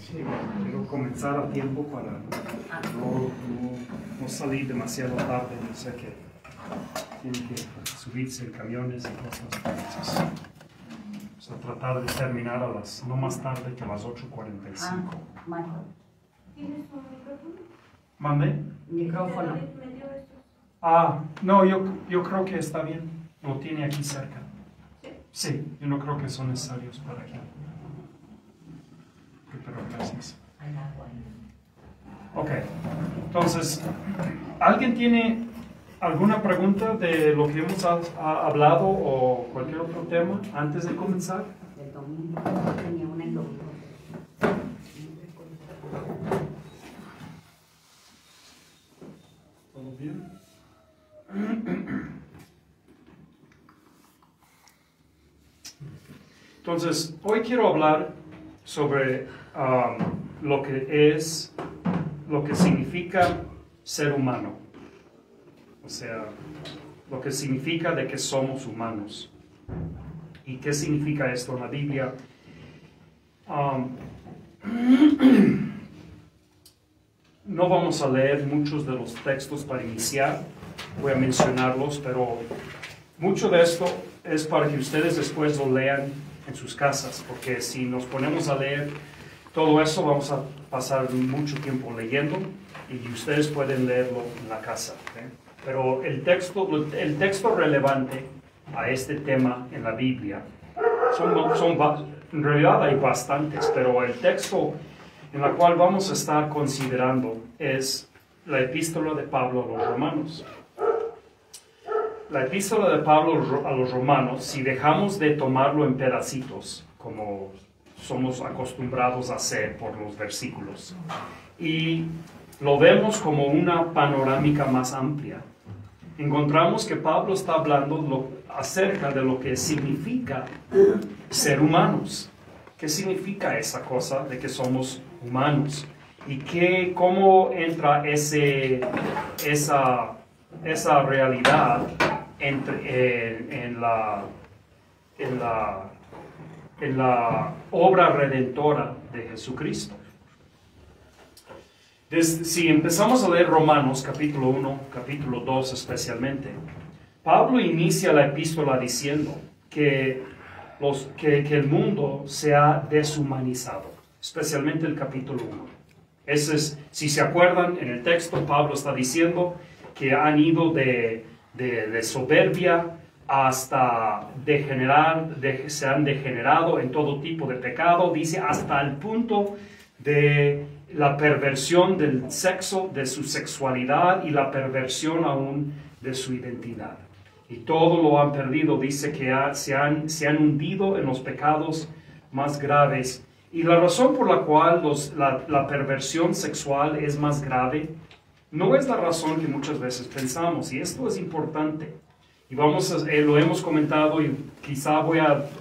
Sí, quiero comenzar a tiempo para no salir demasiado tarde. Yo sé que tienen que subirse en camiones y cosas. Entonces, vamos a tratar de terminar no más tarde que a las 8:45. ¿Tienes un micrófono? ¿Mande? Micrófono. No, yo creo que está bien. Lo tiene aquí cerca. Sí, yo no creo que son necesarios para aquí. Pero gracias. Ok, entonces, ¿alguien tiene alguna pregunta de lo que hemos hablado o cualquier otro tema antes de comenzar? El domingo, tenía una el domingo. ¿Todo bien? Entonces, hoy quiero hablar sobre lo que significa ser humano. O sea, lo que significa de que somos humanos. ¿Y qué significa esto en la Biblia? No vamos a leer muchos de los textos para iniciar, voy a mencionarlos, pero mucho de esto es para que ustedes después lo lean en sus casas, porque si nos ponemos a leer todo eso vamos a pasar mucho tiempo leyendo y ustedes pueden leerlo en la casa. Pero el texto relevante a este tema en la Biblia, en realidad hay bastantes, pero el texto en la cual vamos a estar considerando es la epístola de Pablo a los Romanos. La epístola de Pablo a los Romanos, si dejamos de tomarlo en pedacitos, como somos acostumbrados a hacer por los versículos, y lo vemos como una panorámica más amplia, encontramos que Pablo está hablando acerca de lo que significa ser humanos. ¿Qué significa esa cosa de que somos humanos? ¿Y cómo entra esa realidad en la obra redentora de Jesucristo? Si empezamos a leer Romanos capítulo 1, capítulo 2 especialmente, Pablo inicia la epístola diciendo que el mundo se ha deshumanizado, especialmente el capítulo 1. Si se acuerdan, en el texto Pablo está diciendo que han ido de soberbia hasta se han degenerado en todo tipo de pecado, dice hasta el punto de la perversión del sexo, de su sexualidad y la perversión aún de su identidad. Y todo lo han perdido, dice que se han hundido en los pecados más graves. Y la razón por la cual la perversión sexual es más grave no es la razón que muchas veces pensamos, y esto es importante. Y lo hemos comentado y quizá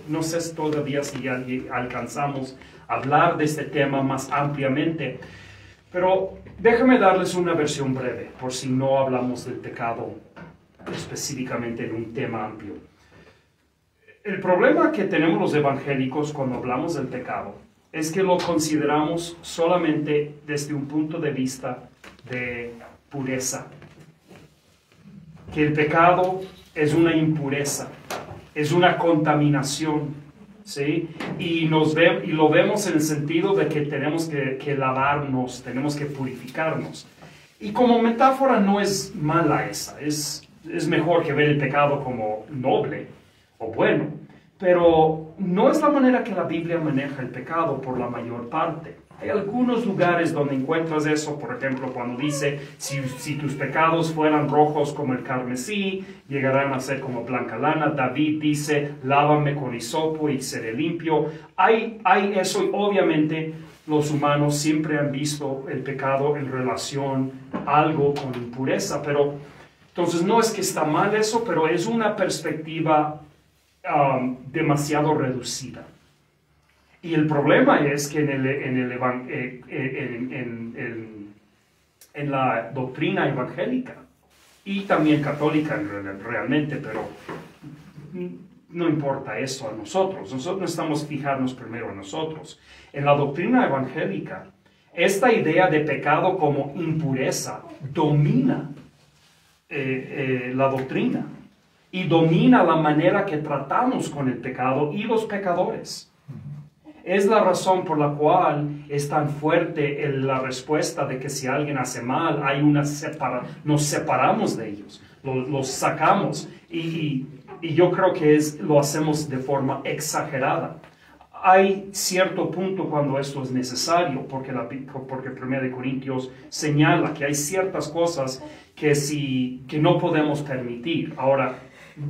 no sé todavía si ya alcanzamos a hablar de este tema más ampliamente, pero déjame darles una versión breve, por si no hablamos del pecado específicamente en un tema amplio. El problema que tenemos los evangélicos cuando hablamos del pecado es que lo consideramos solamente desde un punto de vista de pureza. Que el pecado es una impureza, es una contaminación, ¿sí? Y lo vemos en el sentido de que tenemos que lavarnos, tenemos que purificarnos. Y como metáfora no es mala esa, es mejor que ver el pecado como noble o bueno, pero no es la manera que la Biblia maneja el pecado por la mayor parte. Hay algunos lugares donde encuentras eso, por ejemplo, cuando dice, si tus pecados fueran rojos como el carmesí, llegarán a ser como blanca lana. David dice, lávame con hisopo y seré limpio. Hay eso, y obviamente los humanos siempre han visto el pecado en relación a algo con impureza, pero entonces no es que está mal eso, pero es una perspectiva demasiado reducida. Y el problema es que en la doctrina evangélica y también católica realmente, pero no importa eso a nosotros. Nosotros necesitamos fijarnos primero en nosotros. En la doctrina evangélica, esta idea de pecado como impureza domina la doctrina y domina la manera que tratamos con el pecado y los pecadores. Es la razón por la cual es tan fuerte la respuesta de que si alguien hace mal, nos separamos de ellos, los sacamos y yo creo que lo hacemos de forma exagerada. Hay cierto punto cuando esto es necesario, porque 1 Corintios señala que hay ciertas cosas que no podemos permitir. Ahora,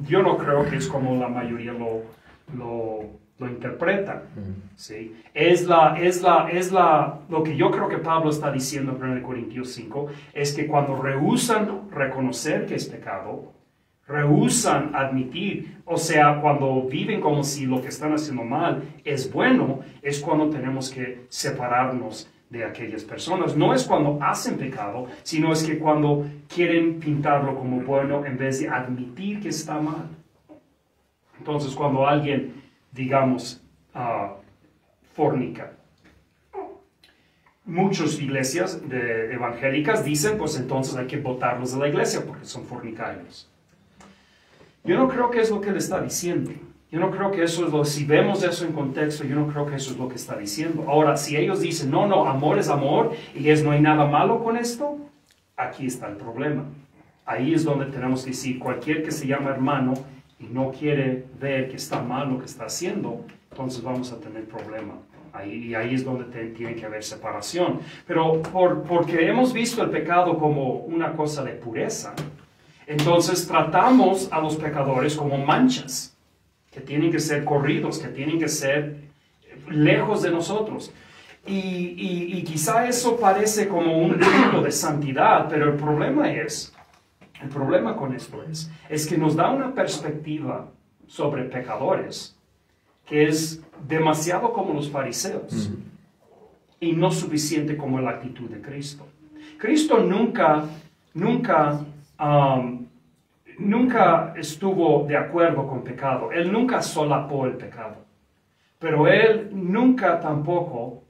yo no creo que es como la mayoría lo interpreta. ¿Sí? Lo que yo creo que Pablo está diciendo en 1 Corintios 5 es que cuando rehúsan reconocer que es pecado, rehúsan admitir, o sea, cuando viven como si lo que están haciendo mal es bueno, es cuando tenemos que separarnos de aquellas personas. No es cuando hacen pecado, sino es que cuando quieren pintarlo como bueno en vez de admitir que está mal. Entonces, cuando alguien, digamos, fornica, muchas iglesias evangélicas dicen, pues entonces hay que botarlos de la iglesia porque son fornicarios. Yo no creo que es lo que él está diciendo. Yo no creo que eso es si vemos eso en contexto, yo no creo que eso es lo que está diciendo. Ahora, si ellos dicen, no, amor es amor y no hay nada malo con esto, aquí está el problema. Ahí es donde tenemos que decir, cualquier que se llama hermano y no quiere ver que está mal lo que está haciendo, entonces vamos a tener problema. Y ahí es donde tiene que haber separación. Pero porque hemos visto el pecado como una cosa de pureza, entonces tratamos a los pecadores como manchas, que tienen que ser corridos, que tienen que ser lejos de nosotros. Y quizá eso parece como un punto de santidad, pero el problema con esto es que nos da una perspectiva sobre pecadores que es demasiado como los fariseos y no suficiente como la actitud de Cristo. Cristo nunca estuvo de acuerdo con pecado. Él nunca solapó el pecado. Pero Él nunca tampoco,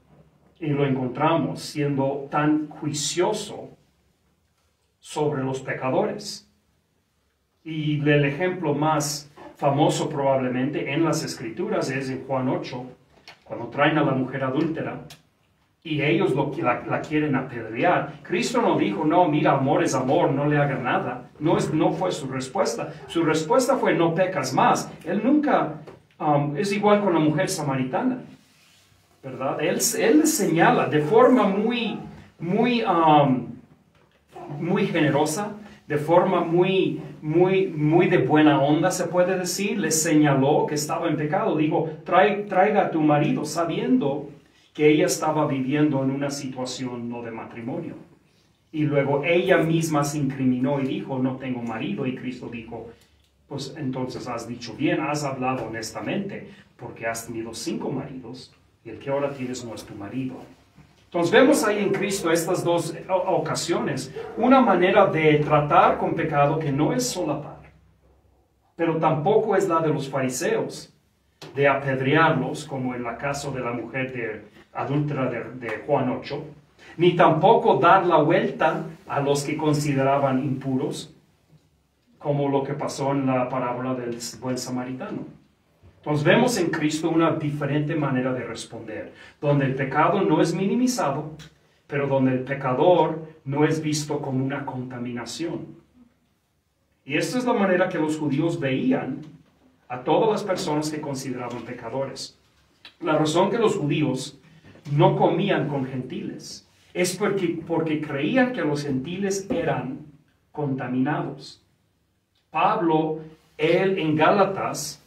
y lo encontramos siendo tan juicioso sobre los pecadores. Y el ejemplo más famoso probablemente en las Escrituras es en Juan 8, cuando traen a la mujer adúltera y ellos la quieren apedrear. Cristo no dijo, no, mira, amor es amor, no le haga nada. No fue su respuesta. Su respuesta fue, no pecas más. Él nunca, es igual con la mujer samaritana, ¿verdad? Él señala de forma muy generosa, de forma muy de buena onda, se puede decir. Le señaló que estaba en pecado. Dijo, traiga a tu marido, sabiendo que ella estaba viviendo en una situación no de matrimonio. Y luego ella misma se incriminó y dijo, no tengo marido. Y Cristo dijo, pues entonces has dicho bien, has hablado honestamente, porque has tenido 5 maridos y el que ahora tienes no es tu marido. Entonces vemos ahí en Cristo estas dos ocasiones, una manera de tratar con pecado que no es solapar, pero tampoco es la de los fariseos, de apedrearlos, como en el caso de la mujer adúltera de Juan 8, ni tampoco dar la vuelta a los que consideraban impuros, como lo que pasó en la parábola del buen samaritano. Entonces vemos en Cristo una diferente manera de responder, donde el pecado no es minimizado, pero donde el pecador no es visto como una contaminación. Y esta es la manera que los judíos veían a todas las personas que consideraban pecadores. La razón que los judíos no comían con gentiles es porque creían que los gentiles eran contaminados. Pablo, él en Gálatas,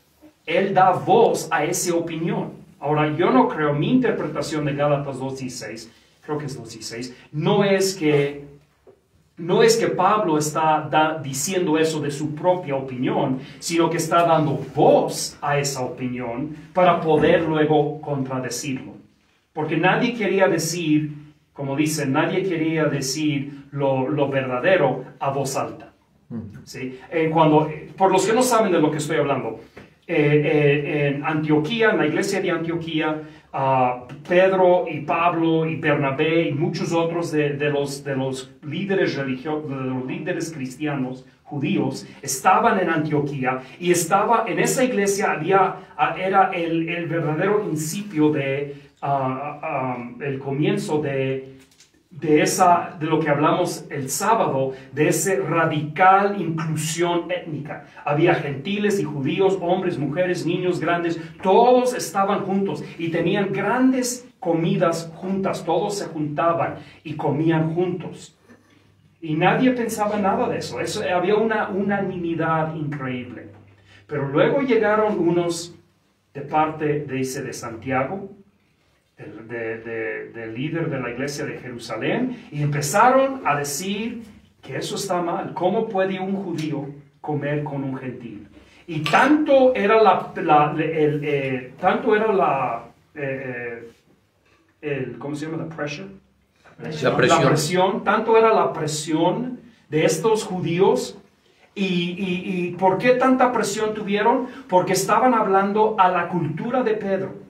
él da voz a esa opinión. Ahora, yo no creo, mi interpretación de Gálatas 2:16, creo que es 2:16, no es que Pablo está diciendo eso de su propia opinión, sino que está dando voz a esa opinión para poder luego contradecirlo. Porque nadie quería decir, como dicen, nadie quería decir lo verdadero a voz alta. ¿Sí? Por los que no saben de lo que estoy hablando, en Antioquía, en la iglesia de Antioquía, Pedro y Pablo y Bernabé y muchos otros de los líderes religiosos, de los líderes cristianos judíos, estaban en Antioquía, y estaba en esa iglesia, era el verdadero incipio el comienzo de lo que hablamos el sábado, de esa radical inclusión étnica. Había gentiles y judíos, hombres, mujeres, niños, grandes, todos estaban juntos y tenían grandes comidas juntas, todos se juntaban y comían juntos. Y nadie pensaba nada de eso, había una unanimidad increíble. Pero luego llegaron unos de parte, dice, de Santiago, del líder de la iglesia de Jerusalén, y empezaron a decir que eso está mal. ¿Cómo puede un judío comer con un gentil? Y tanto era ¿cómo se llama? La presión, tanto era la presión de estos judíos. ¿Y por qué tanta presión tuvieron? Porque estaban hablando a la cultura de Pedro.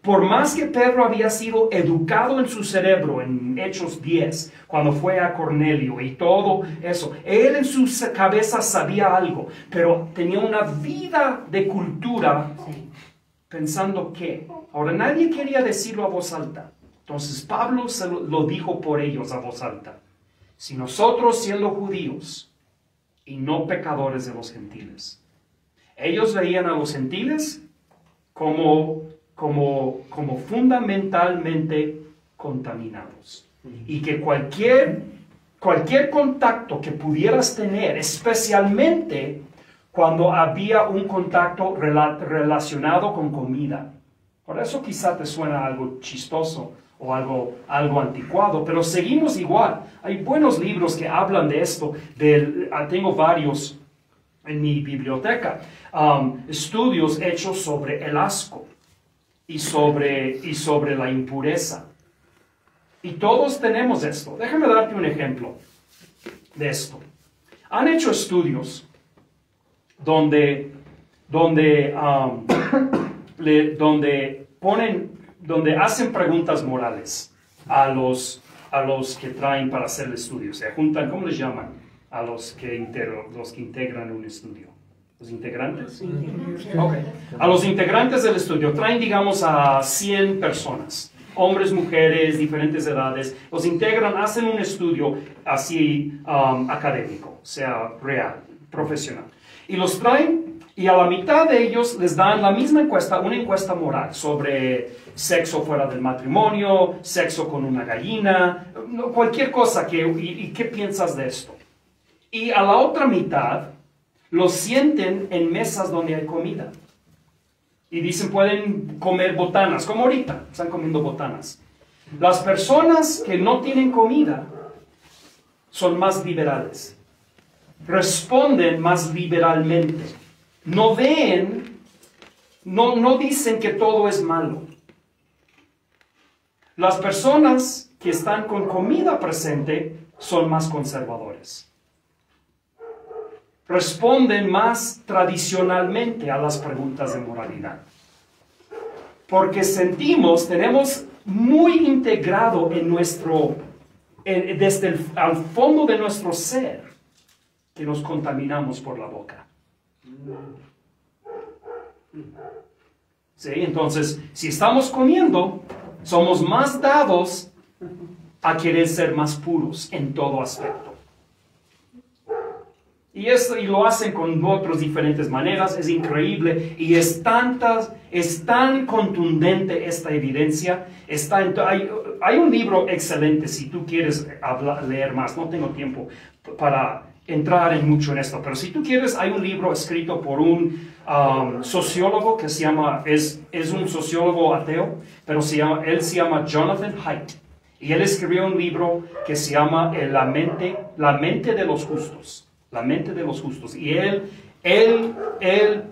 Por más que Pedro había sido educado en su cerebro en Hechos 10, cuando fue a Cornelio y todo eso, él en su cabeza sabía algo, pero tenía una vida de cultura pensando que. Ahora, nadie quería decirlo a voz alta. Entonces Pablo lo dijo por ellos a voz alta. Si nosotros, siendo judíos y no pecadores de los gentiles, ellos veían a los gentiles como fundamentalmente contaminados, y que cualquier contacto que pudieras tener, especialmente cuando había un contacto relacionado con comida. Por eso quizá te suena algo chistoso o algo anticuado, pero seguimos igual. Hay buenos libros que hablan de esto. Tengo varios en mi biblioteca, estudios hechos sobre el asco y sobre la impureza. Y todos tenemos esto. Déjame darte un ejemplo de esto. Han hecho estudios donde hacen preguntas morales a los que traen para hacer el estudio. Se juntan, ¿cómo les llaman? A los que integran un estudio. ¿Los integrantes? Okay. A los integrantes del estudio traen, digamos, a 100 personas, hombres, mujeres, diferentes edades. Los integran, hacen un estudio así académico, o sea, real, profesional. Y los traen, y a la mitad de ellos les dan la misma encuesta, una encuesta moral sobre sexo fuera del matrimonio, sexo con una gallina, cualquier cosa. ¿Y qué piensas de esto? Y a la otra mitad los sienten en mesas donde hay comida. Y dicen, pueden comer botanas, como ahorita, están comiendo botanas. Las personas que no tienen comida son más liberales. Responden más liberalmente. No dicen que todo es malo. Las personas que están con comida presente son más conservadores. Responden más tradicionalmente a las preguntas de moralidad. Porque tenemos muy integrado desde al fondo de nuestro ser, que nos contaminamos por la boca. ¿Sí? Entonces, si estamos comiendo, somos más dados a querer ser más puros en todo aspecto. Y lo hacen con otras diferentes maneras. Es increíble y es tan contundente esta evidencia. Hay un libro excelente si tú quieres leer más. No tengo tiempo para entrar mucho en esto, pero si tú quieres, hay un libro escrito por un sociólogo que se llama, es un sociólogo ateo, pero él se llama Jonathan Haidt. Y él escribió un libro que se llama La mente de los justos. La mente de los justos. Y él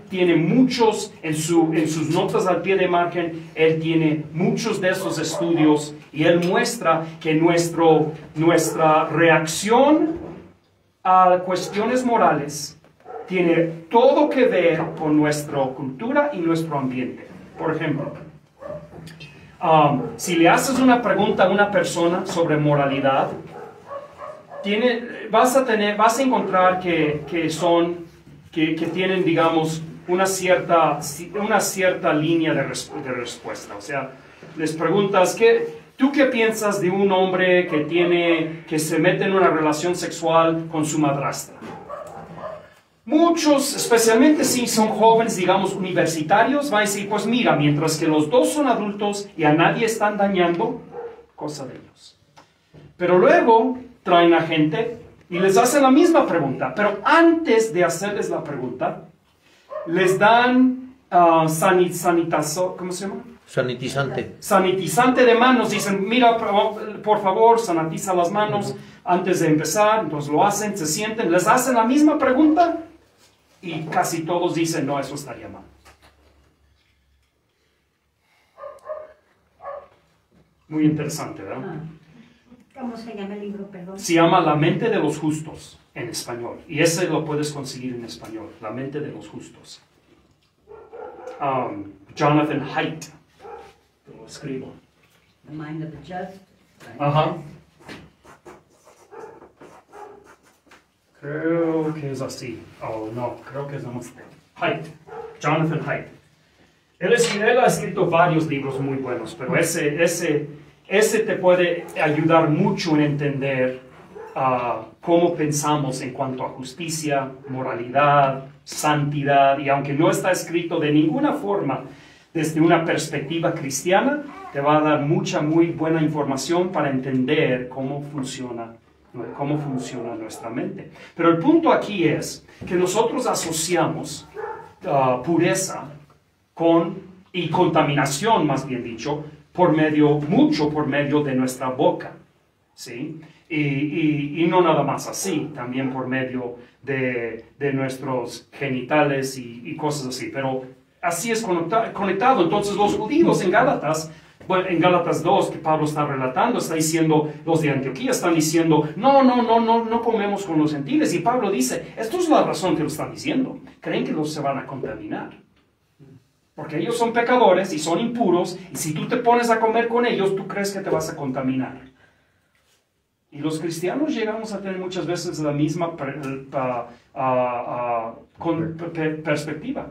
tiene muchos, en sus notas al pie de margen, él tiene muchos de esos estudios, y él muestra que nuestra reacción a cuestiones morales tiene todo que ver con nuestra cultura y nuestro ambiente. Por ejemplo, si le haces una pregunta a una persona sobre moralidad, vas a encontrar que tienen, digamos, una cierta línea de respuesta. O sea, les preguntas, ¿tú qué piensas de un hombre que se mete en una relación sexual con su madrastra? Muchos, especialmente si son jóvenes, digamos, universitarios, van a decir, pues mira, mientras que los dos son adultos y a nadie están dañando, cosa de ellos. Pero luego traen a gente y les hacen la misma pregunta, pero antes de hacerles la pregunta, les dan ¿cómo se llama? Sanitizante. Sanitizante de manos. Dicen, mira, por favor, sanitiza las manos antes de empezar. Entonces lo hacen, se sienten, les hacen la misma pregunta y casi todos dicen, no, eso estaría mal. Muy interesante, ¿verdad? ¿Cómo se llama el libro, perdón? Se llama La mente de los justos en español. Y ese lo puedes conseguir en español. La mente de los justos. Jonathan Haidt. Te lo escribo. The Mind of the Just. Right? Ajá. Creo que es así. Oh, no, creo que es Haidt. Jonathan Haidt. Él ha escrito varios libros muy buenos, pero ese te puede ayudar mucho en entender cómo pensamos en cuanto a justicia, moralidad, santidad, y aunque no está escrito de ninguna forma desde una perspectiva cristiana, te va a dar muy buena información para entender cómo funciona nuestra mente. Pero el punto aquí es que nosotros asociamos pureza y contaminación, más bien dicho, por medio de nuestra boca, ¿sí? Y no nada más así, también por medio de nuestros genitales y cosas así, pero así es conectado. Entonces los judíos en Gálatas 2, que Pablo está relatando, está diciendo, los de Antioquía están diciendo, no comemos con los gentiles, y Pablo dice, esto es la razón que lo están diciendo, creen que se van a contaminar. Porque ellos son pecadores y son impuros, y si tú te pones a comer con ellos, tú crees que te vas a contaminar. Y los cristianos llegamos a tener muchas veces la misma perspectiva.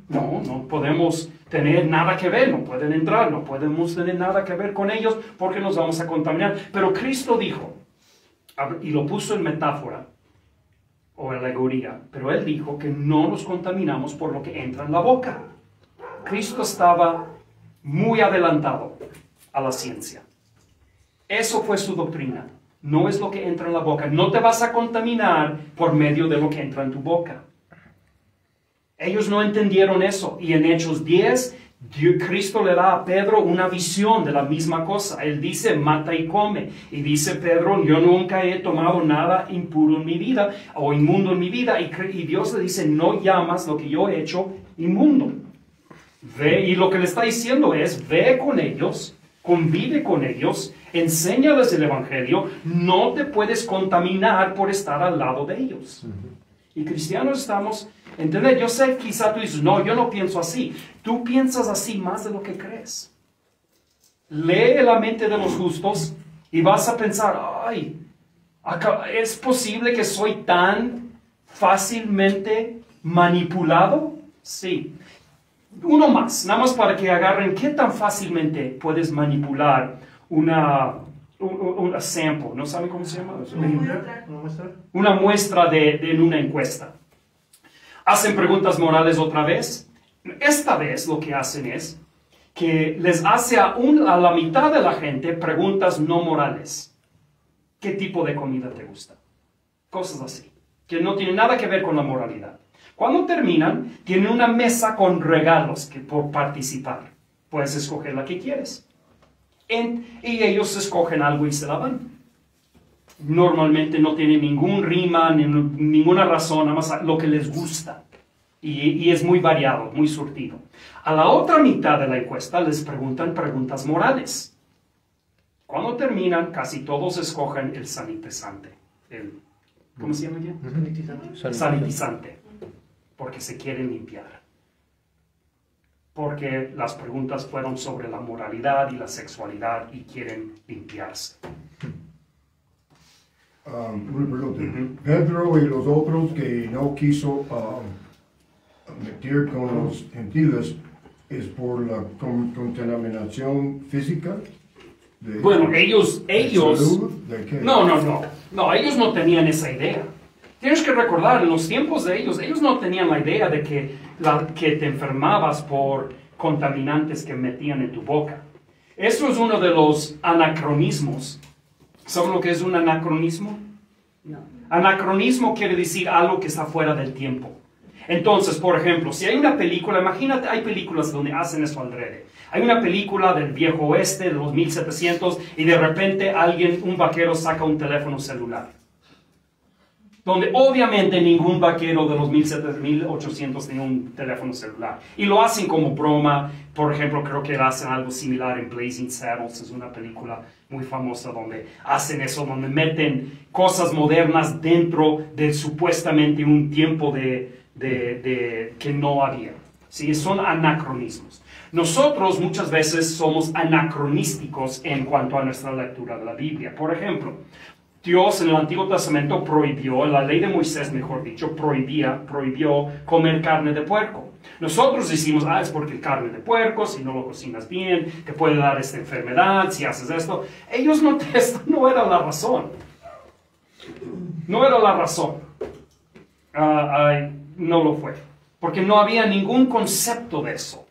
No podemos tener nada que ver, no pueden entrar, no podemos tener nada que ver con ellos porque nos vamos a contaminar. Pero Cristo dijo, y lo puso en metáfora o alegoría, pero Él dijo que no nos contaminamos por lo que entra en la boca. Cristo estaba muy adelantado a la ciencia. Eso fue su doctrina. No es lo que entra en la boca. No te vas a contaminar por medio de lo que entra en tu boca. Ellos no entendieron eso. Y en Hechos 10, Cristo le da a Pedro una visión de la misma cosa. Él dice, mata y come. Y dice Pedro, yo nunca he tomado nada impuro en mi vida o inmundo en mi vida. Y Dios le dice, no llamas lo que yo he hecho inmundo. Ve, y lo que le está diciendo es, ve con ellos, convive con ellos, enséñales el Evangelio, no te puedes contaminar por estar al lado de ellos. Y cristianos estamos, ¿entendés? Yo sé, quizá tú dices, no, yo no pienso así. Tú piensas así más de lo que crees. Lee la mente de los justos y vas a pensar, ay, ¿es posible que soy tan fácilmente manipulado? Sí. Uno más, nada más para que agarren qué tan fácilmente puedes manipular una sample, ¿no saben cómo se llama? Una muestra en una encuesta. Hacen preguntas morales otra vez. Esta vez lo que hacen es que les hace a la mitad de la gente preguntas no morales. ¿Qué tipo de comida te gusta? Cosas así, que no tienen nada que ver con la moralidad. Cuando terminan, tienen una mesa con regalos por participar. Puedes escoger la que quieres. Y ellos escogen algo y se la van. Normalmente no tiene ningún rima, ninguna razón, nada más lo que les gusta. Y es muy variado, muy surtido. A la otra mitad de la encuesta les preguntan preguntas morales. Cuando terminan, casi todos escogen el sanitizante. ¿Cómo se llama ya? Sanitizante. porque se quieren limpiar. Porque las preguntas fueron sobre la moralidad y la sexualidad y quieren limpiarse. Una pregunta. Pedro y los otros que no quiso meter con los gentiles, ¿es por la contaminación física? Bueno, ellos ¿Salud? ¿De qué? no, ellos no tenían esa idea. Tienes que recordar, en los tiempos de ellos no tenían la idea de que te enfermabas por contaminantes que metían en tu boca. Eso es uno de los anacronismos. ¿Saben lo que es un anacronismo? No. Anacronismo quiere decir algo que está fuera del tiempo. Entonces, por ejemplo, si hay una película, imagínate, hay películas donde hacen eso al revés. Hay una película del viejo oeste, de los 1700, y de repente un vaquero saca un teléfono celular. Donde obviamente ningún vaquero de los 1800 tenía un teléfono celular. Y lo hacen como broma. Por ejemplo, creo que hacen algo similar en Blazing Saddles. Es una película muy famosa donde hacen eso, donde meten cosas modernas dentro de supuestamente un tiempo que no había. ¿Sí? Son anacronismos. Nosotros muchas veces somos anacronísticos en cuanto a nuestra lectura de la Biblia. Por ejemplo, Dios en el Antiguo Testamento prohibió, la ley de Moisés, mejor dicho, prohibió comer carne de puerco. Nosotros decimos, es porque carne de puerco, si no lo cocinas bien, te puede dar esta enfermedad, si haces esto. Esto no era la razón. No era la razón. No lo fue. Porque no había ningún concepto de eso.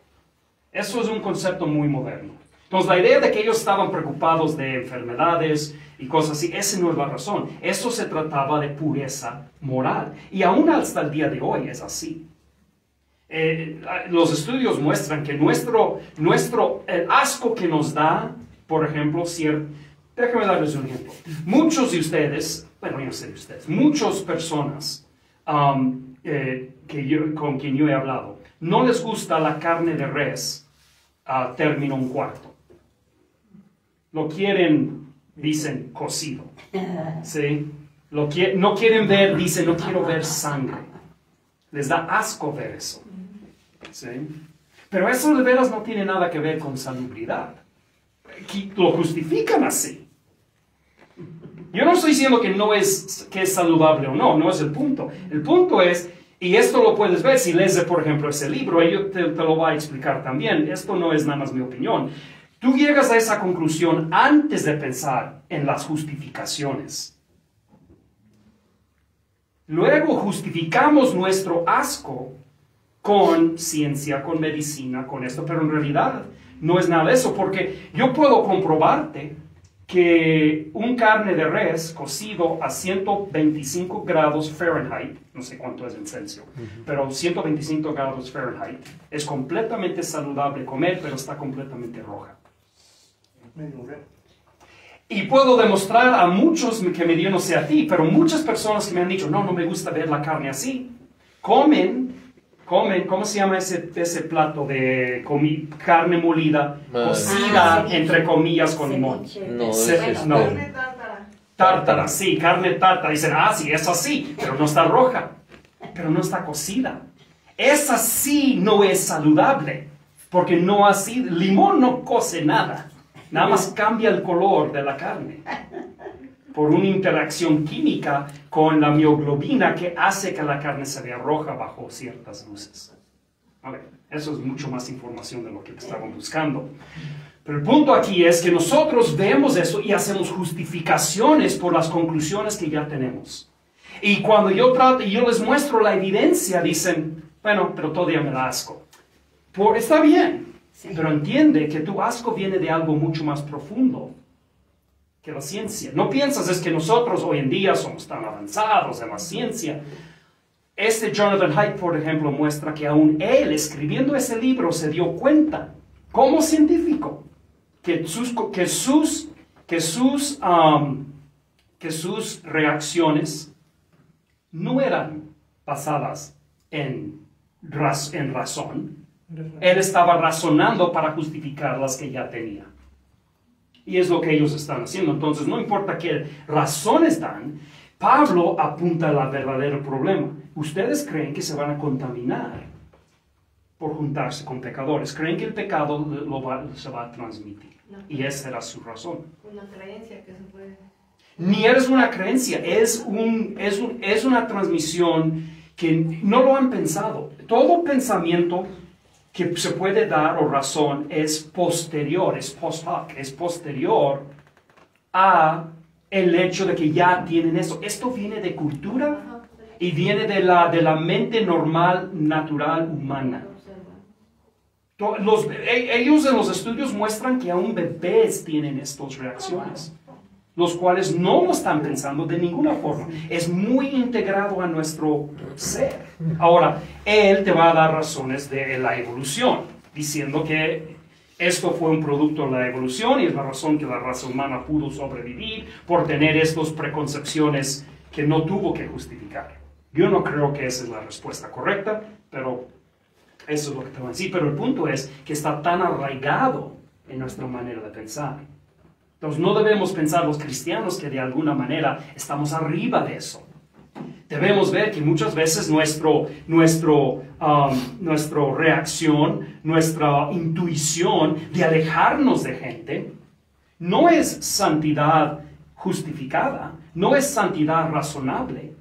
Eso es un concepto muy moderno. Entonces, la idea de que ellos estaban preocupados de enfermedades y cosas así, esa no es la razón. Eso se trataba de pureza moral. Y aún hasta el día de hoy es así. Los estudios muestran que el asco que nos da, por ejemplo, déjenme darles un ejemplo. Muchos de ustedes, bueno, yo no sé de ustedes, muchas personas con quien yo he hablado, no les gusta la carne de res a término un cuarto. Lo quieren, dicen, cocido. ¿Sí? No quieren ver, dicen, no quiero ver sangre. Les da asco ver eso. ¿Sí? Pero eso de veras no tiene nada que ver con salubridad. Lo justifican así. Yo no estoy diciendo que es saludable o no, no es el punto. El punto es, y esto lo puedes ver si lees, por ejemplo, ese libro, yo te lo voy a explicar también. Esto no es nada más mi opinión. Tú llegas a esa conclusión antes de pensar en las justificaciones. Luego justificamos nuestro asco con ciencia, con medicina, con esto, pero en realidad no es nada de eso, porque yo puedo comprobarte que un carne de res cocido a 125 grados Fahrenheit, no sé cuánto es en Celsius, pero 125 grados Fahrenheit, es completamente saludable comer, pero está completamente roja. Y puedo demostrar a muchos que me dio, no sé a ti, pero muchas personas que me han dicho, no me gusta ver la carne así, comen, ¿cómo se llama ese plato de carne molida, cocida, entre comillas, con limón? No. Tártara, sí, carne tártara. Dicen, sí, es así, pero no está roja, pero no está cocida. Esa sí no es saludable, porque limón no cose nada. Nada más cambia el color de la carne por una interacción química con la mioglobina que hace que la carne se vea roja bajo ciertas luces. Eso es mucho más información de lo que estaban buscando. Pero el punto aquí es que nosotros vemos eso y hacemos justificaciones por las conclusiones que ya tenemos. Y cuando yo les muestro la evidencia, dicen, bueno, pero todavía me da asco. Está bien. Sí. Pero entiende que tu asco viene de algo mucho más profundo que la ciencia. No piensas es que nosotros hoy en día somos tan avanzados en la ciencia. Jonathan Haidt, por ejemplo, muestra que aún él, escribiendo ese libro, se dio cuenta, como científico, que sus reacciones no eran basadas en razón. Él estaba razonando para justificar las que ya tenía. Y es lo que ellos están haciendo. Entonces, no importa qué razones dan, Pablo apunta al verdadero problema. Ustedes creen que se van a contaminar por juntarse con pecadores. Creen que el pecado se va a transmitir. No. Y esa era su razón. Una creencia que se puede... Ni eres una creencia, es una transmisión que no lo han pensado. Todo pensamiento que se puede dar o razón es posterior, es post hoc, es posterior a el hecho de que ya tienen eso. Esto viene de cultura y viene de la mente normal, natural, humana. Ellos en los estudios muestran que aún bebés tienen estas reacciones, los cuales no lo están pensando de ninguna forma. Es muy integrado a nuestro ser. Ahora, él te va a dar razones de la evolución, diciendo que esto fue un producto de la evolución y es la razón que la raza humana pudo sobrevivir por tener estas preconcepciones que no tuvo que justificar. Yo no creo que esa es la respuesta correcta, pero eso es lo que te voy a decir. Pero el punto es que está tan arraigado en nuestra manera de pensar. Entonces no debemos pensar los cristianos que de alguna manera estamos arriba de eso. Debemos ver que muchas veces nuestra reacción, nuestra intuición de alejarnos de gente, no es santidad justificada, no es santidad razonable,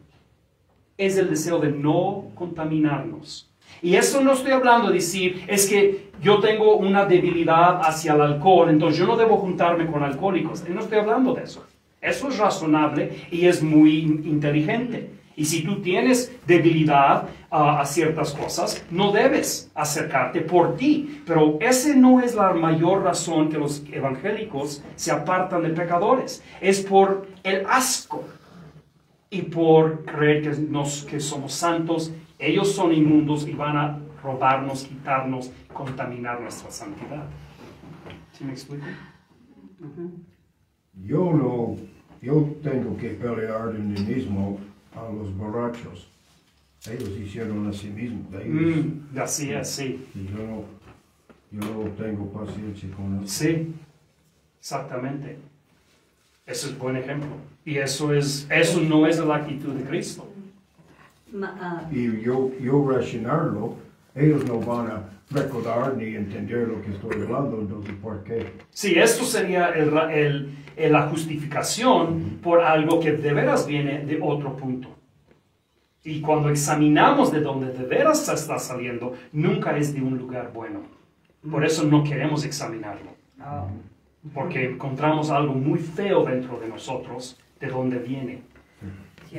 es el deseo de no contaminarnos. Y eso no estoy hablando de decir, es que yo tengo una debilidad hacia el alcohol, entonces yo no debo juntarme con alcohólicos. No estoy hablando de eso. Eso es razonable y es muy inteligente. Y si tú tienes debilidad a ciertas cosas, no debes acercarte por ti. Pero esa no es la mayor razón que los evangélicos se apartan de pecadores. Es por el asco y por creer que somos santos. Ellos son inmundos y van a robarnos, quitarnos, contaminar nuestra santidad. ¿Sí me explico? Yo tengo que pelear en mí mismo a los borrachos. Ellos hicieron a sí mismos. Así es, sí. Y yo no tengo paciencia con eso. Sí, exactamente. Eso es buen ejemplo. Y eso no es la actitud de Cristo. Y yo racionarlo, ellos no van a recordar ni entender lo que estoy hablando, entonces ¿por qué? Sí, esto sería la justificación por algo que de veras viene de otro punto. Y cuando examinamos de dónde de veras está saliendo, nunca es de un lugar bueno. Por eso no queremos examinarlo. Porque encontramos algo muy feo dentro de nosotros, de dónde viene.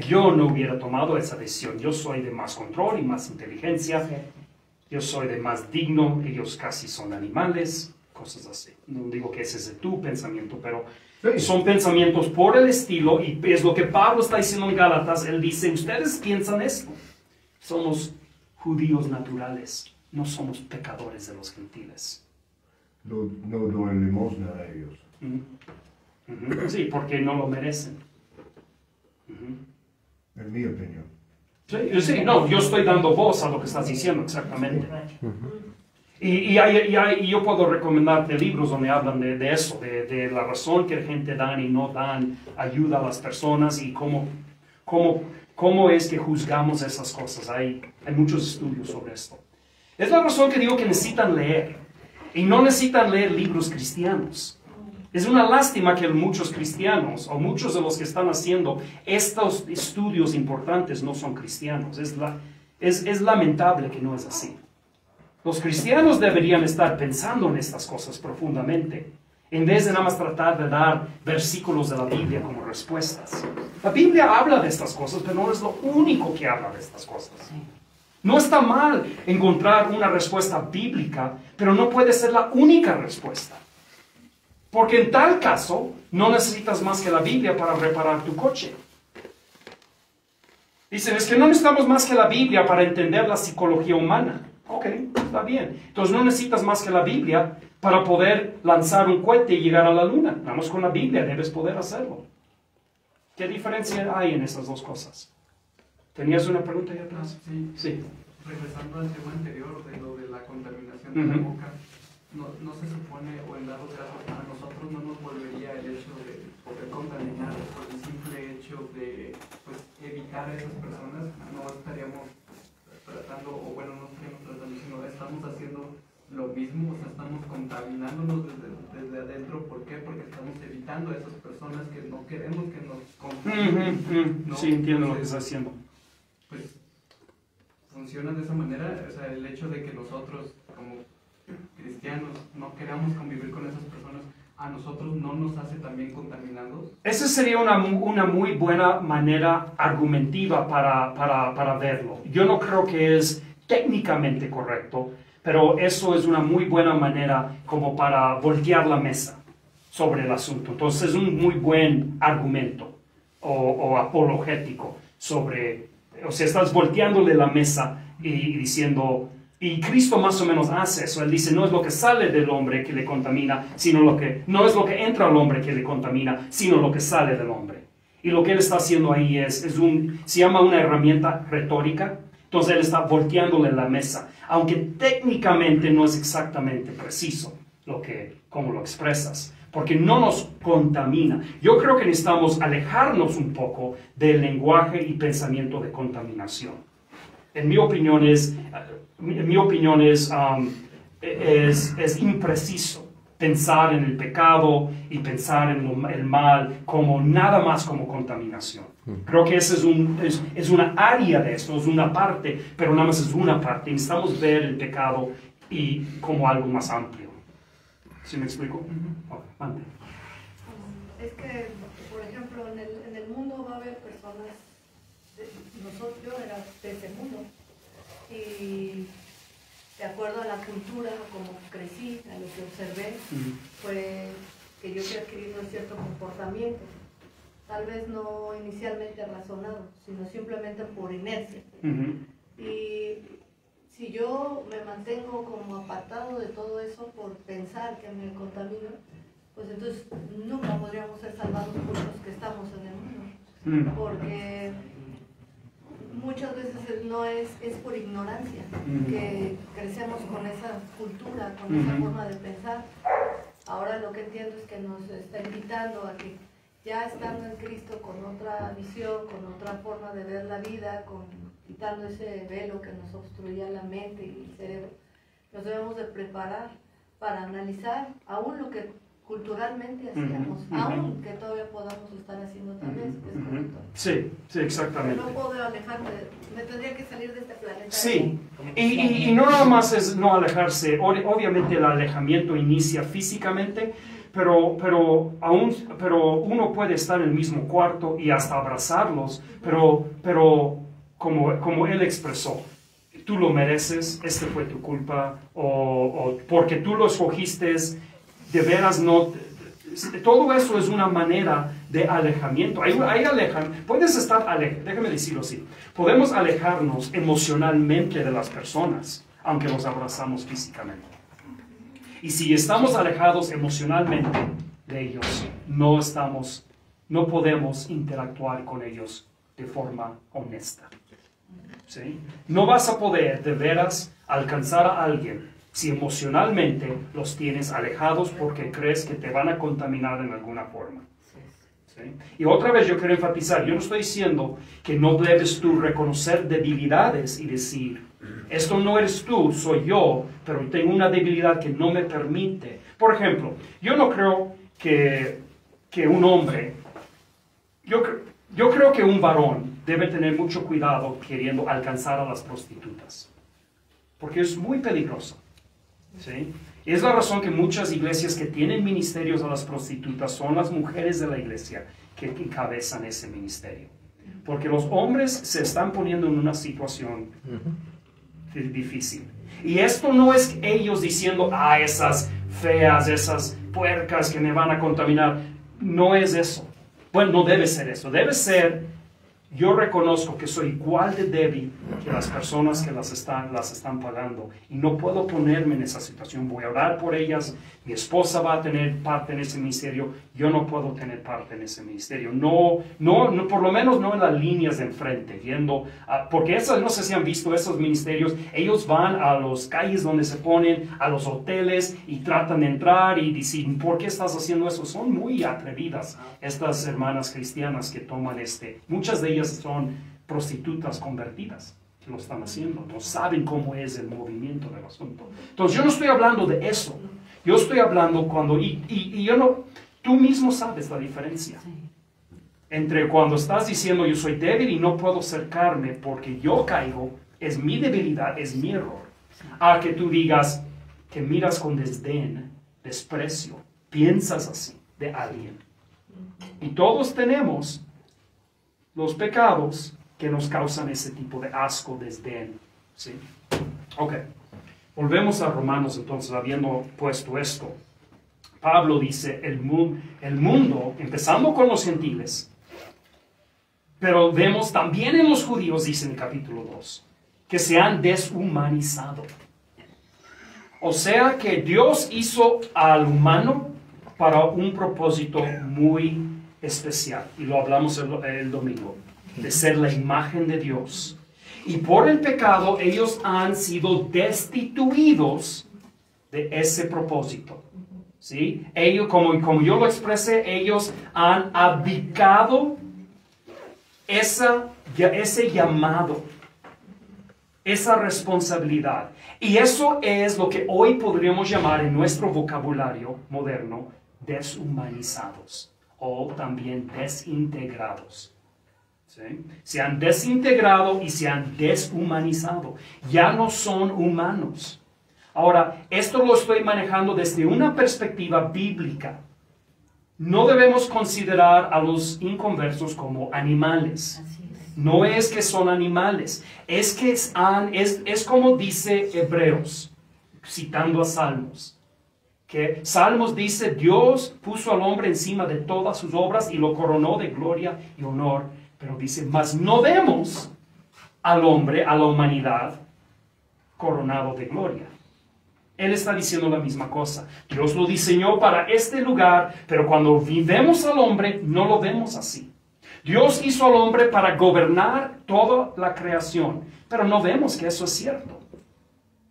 Yo no hubiera tomado esa decisión. Yo soy de más control y más inteligencia. Yo soy de más digno. Ellos casi son animales. Cosas así. No digo que ese es de tu pensamiento, pero son pensamientos por el estilo. Y es lo que Pablo está diciendo en Gálatas. Él dice, ustedes piensan esto. Somos judíos naturales. No somos pecadores de los gentiles. No doy limosna a ellos. Sí, porque no lo merecen. En mi opinión. Sí, no, yo estoy dando voz a lo que estás diciendo, exactamente. Y yo puedo recomendarte libros donde hablan de eso, de la razón que la gente dan y no dan ayuda a las personas y cómo es que juzgamos esas cosas. Hay muchos estudios sobre esto. Es la razón que digo que necesitan leer. Y no necesitan leer libros cristianos. Es una lástima que muchos cristianos, o muchos de los que están haciendo estos estudios importantes, no son cristianos. Es lamentable que no es así. Los cristianos deberían estar pensando en estas cosas profundamente, en vez de nada más tratar de dar versículos de la Biblia como respuestas. La Biblia habla de estas cosas, pero no es lo único que habla de estas cosas. No está mal encontrar una respuesta bíblica, pero no puede ser la única respuesta. Porque en tal caso, no necesitas más que la Biblia para reparar tu coche. Dicen, es que no necesitamos más que la Biblia para entender la psicología humana. Ok, está bien. Entonces no necesitas más que la Biblia para poder lanzar un cohete y llegar a la luna. Nada más con la Biblia debes poder hacerlo. ¿Qué diferencia hay en esas dos cosas? ¿Tenías una pregunta ahí atrás? Sí. Regresando al tema anterior de lo de la contaminación de la boca, no se supone, o en dado caso, a nosotros no nos volvería el hecho de poder contaminar por el simple hecho de evitar a esas personas, no estaríamos tratando, o bueno, no estaríamos tratando, sino estamos haciendo lo mismo, o sea, estamos contaminándonos desde adentro. ¿Por qué? Porque estamos evitando a esas personas que no queremos que nos contaminen. ¿No? Sí, entiendo lo que Entonces, estás haciendo. pues funciona de esa manera. O sea, el hecho de que nosotros como cristianos no queramos convivir con esas personas, a nosotros no nos hace también contaminados. Esa sería una muy buena manera argumentativa para verlo. Yo no creo que es técnicamente correcto, pero eso es una muy buena manera como para voltear la mesa sobre el asunto. Entonces es un muy buen argumento o apologético sobre, o sea, estás volteándole la mesa y diciendo, y Cristo más o menos hace eso. Él dice, no es lo que sale del hombre que le contamina, sino no es lo que entra al hombre que le contamina, sino lo que sale del hombre. Y lo que él está haciendo ahí se llama una herramienta retórica. Entonces él está volteándole la mesa, aunque técnicamente no es exactamente preciso cómo lo expresas, porque no nos contamina. Yo creo que necesitamos alejarnos un poco del lenguaje y pensamiento de contaminación. En mi opinión es impreciso pensar en el pecado y pensar en el mal como nada más como contaminación. Creo que esa es una área de esto, es una parte, pero nada más es una parte. Necesitamos ver el pecado como algo más amplio. ¿Sí me explico? Okay, mande. Es que, por ejemplo, en el mundo va a haber personas, yo era de ese mundo, y de acuerdo a la cultura, como crecí, a lo que observé, fue que yo fui adquiriendo cierto comportamiento, tal vez no inicialmente razonado, sino simplemente por inercia. Y si yo me mantengo como apartado de todo eso por pensar que me contamino, pues entonces nunca podríamos ser salvados por los que estamos en el mundo, porque muchas veces no es por ignorancia que crecemos con esa cultura, con esa forma de pensar. Ahora lo que entiendo es que nos está invitando a que ya estando en Cristo con otra visión, con otra forma de ver la vida, quitando ese velo que nos obstruía la mente y el cerebro, nos debemos de preparar para analizar aún lo que culturalmente hacíamos, aunque todavía podamos estar haciendo tal vez, ¿es correcto? Sí, exactamente. No puedo alejarme, me tendría que salir de este planeta. Sí, y no nada más es no alejarse, obviamente el alejamiento inicia físicamente, pero uno puede estar en el mismo cuarto y hasta abrazarlos, pero como él expresó, tú lo mereces, fue tu culpa, o porque tú lo escogiste, de veras no. Todo eso es una manera de alejamiento. Déjame decirlo así, podemos alejarnos emocionalmente de las personas, aunque los abrazamos físicamente. Y si estamos alejados emocionalmente de ellos, no podemos interactuar con ellos de forma honesta. ¿Sí? No vas a poder de veras alcanzar a alguien si emocionalmente los tienes alejados porque crees que te van a contaminar en alguna forma. ¿Sí? Y otra vez yo quiero enfatizar, yo no estoy diciendo que no debes tú reconocer debilidades y decir, esto no eres tú, soy yo, pero tengo una debilidad que no me permite. Por ejemplo, yo no creo que un hombre, yo creo que un varón debe tener mucho cuidado queriendo alcanzar a las prostitutas, porque es muy peligroso. ¿Sí? Es la razón que muchas iglesias que tienen ministerios a las prostitutas son las mujeres de la iglesia que encabezan ese ministerio. Porque los hombres se están poniendo en una situación difícil. Y esto no es ellos diciendo, esas feas, esas puercas que me van a contaminar. No es eso. Bueno, no debe ser eso. Debe ser, yo reconozco que soy igual de débil que las personas que las están pagando y no puedo ponerme en esa situación. Voy a orar por ellas, mi esposa va a tener parte en ese ministerio, yo no puedo tener parte en ese ministerio. No, por lo menos no en las líneas de enfrente, porque no sé si han visto esos ministerios, ellos van a las calles donde se ponen, a los hoteles y tratan de entrar y dicen, ¿por qué estás haciendo eso? Son muy atrevidas estas hermanas cristianas que toman muchas de ellas son prostitutas convertidas que lo están haciendo. No saben cómo es el movimiento del asunto. Entonces yo no estoy hablando de eso. Yo estoy hablando cuando, y yo no, tú mismo sabes la diferencia. Entre cuando estás diciendo yo soy débil y no puedo acercarme porque yo caigo, es mi debilidad, es mi error. A que tú digas que miras con desdén, desprecio, piensas así de alguien. Y todos tenemos los pecados que nos causan ese tipo de asco, desdén. ¿Sí? Ok. Volvemos a Romanos entonces, habiendo puesto esto. Pablo dice, el mundo, empezando con los gentiles, pero vemos también en los judíos, dice en el capítulo 2, que se han deshumanizado. O sea que Dios hizo al humano para un propósito muy especial. Y lo hablamos el domingo, de ser la imagen de Dios. Y por el pecado ellos han sido destituidos de ese propósito. ¿Sí? Ellos, como yo lo expresé, ellos han abdicado ese llamado, esa responsabilidad. Y eso es lo que hoy podríamos llamar en nuestro vocabulario moderno deshumanizados o también desintegrados. ¿Sí? Se han desintegrado y se han deshumanizado. Ya no son humanos. Ahora, esto lo estoy manejando desde una perspectiva bíblica. No debemos considerar a los inconversos como animales. No es que son animales. Es que es como dice Hebreos, citando a Salmos. Que Salmos dice, Dios puso al hombre encima de todas sus obras y lo coronó de gloria y honor. Pero dice, mas no vemos al hombre, a la humanidad, coronado de gloria. Él está diciendo la misma cosa. Dios lo diseñó para este lugar, pero cuando vemos al hombre, no lo vemos así. Dios hizo al hombre para gobernar toda la creación, pero no vemos que eso es cierto.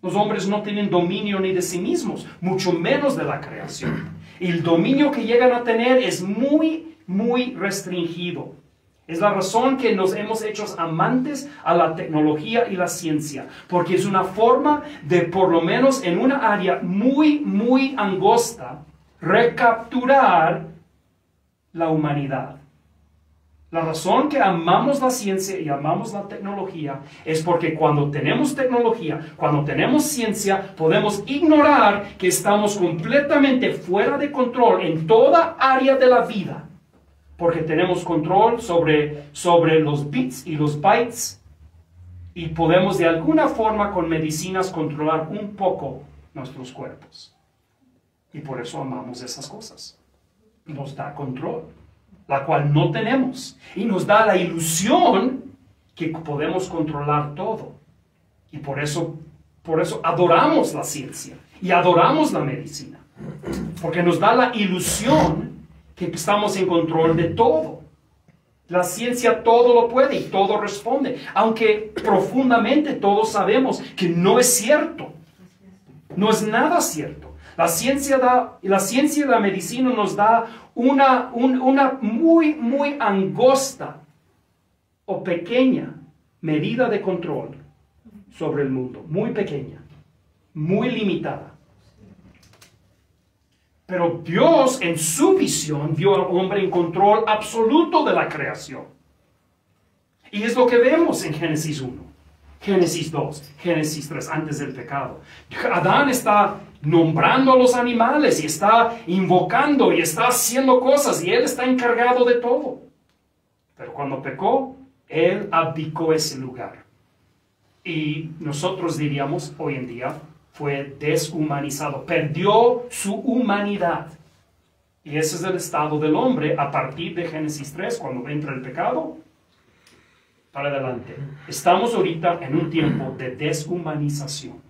Los hombres no tienen dominio ni de sí mismos, mucho menos de la creación. Y el dominio que llegan a tener es muy, muy restringido. Es la razón que nos hemos hecho amantes a la tecnología y la ciencia, porque es una forma de, por lo menos en una área muy, muy angosta, recapturar la humanidad. La razón que amamos la ciencia y amamos la tecnología es porque cuando tenemos tecnología, cuando tenemos ciencia, podemos ignorar que estamos completamente fuera de control en toda área de la vida. Porque tenemos control sobre los bits y los bytes y podemos de alguna forma con medicinas controlar un poco nuestros cuerpos. Y por eso amamos esas cosas. Nos da control, la cual no tenemos. Y nos da la ilusión que podemos controlar todo. Y por eso adoramos la ciencia y adoramos la medicina. Porque nos da la ilusión que estamos en control de todo. La ciencia todo lo puede y todo responde, aunque profundamente todos sabemos que no es cierto. No es nada cierto. La ciencia y la medicina nos da una muy, muy angosta o pequeña medida de control sobre el mundo. Muy pequeña, muy limitada. Pero Dios en su visión vio al hombre en control absoluto de la creación. Y es lo que vemos en Génesis 1, Génesis 2, Génesis 3, antes del pecado. Adán está nombrando a los animales y está invocando y está haciendo cosas y él está encargado de todo. Pero cuando pecó, él abdicó ese lugar. Y nosotros diríamos hoy en día, fue deshumanizado, perdió su humanidad. Y ese es el estado del hombre a partir de Génesis 3, cuando entra el pecado, para adelante. Estamos ahorita en un tiempo de deshumanización.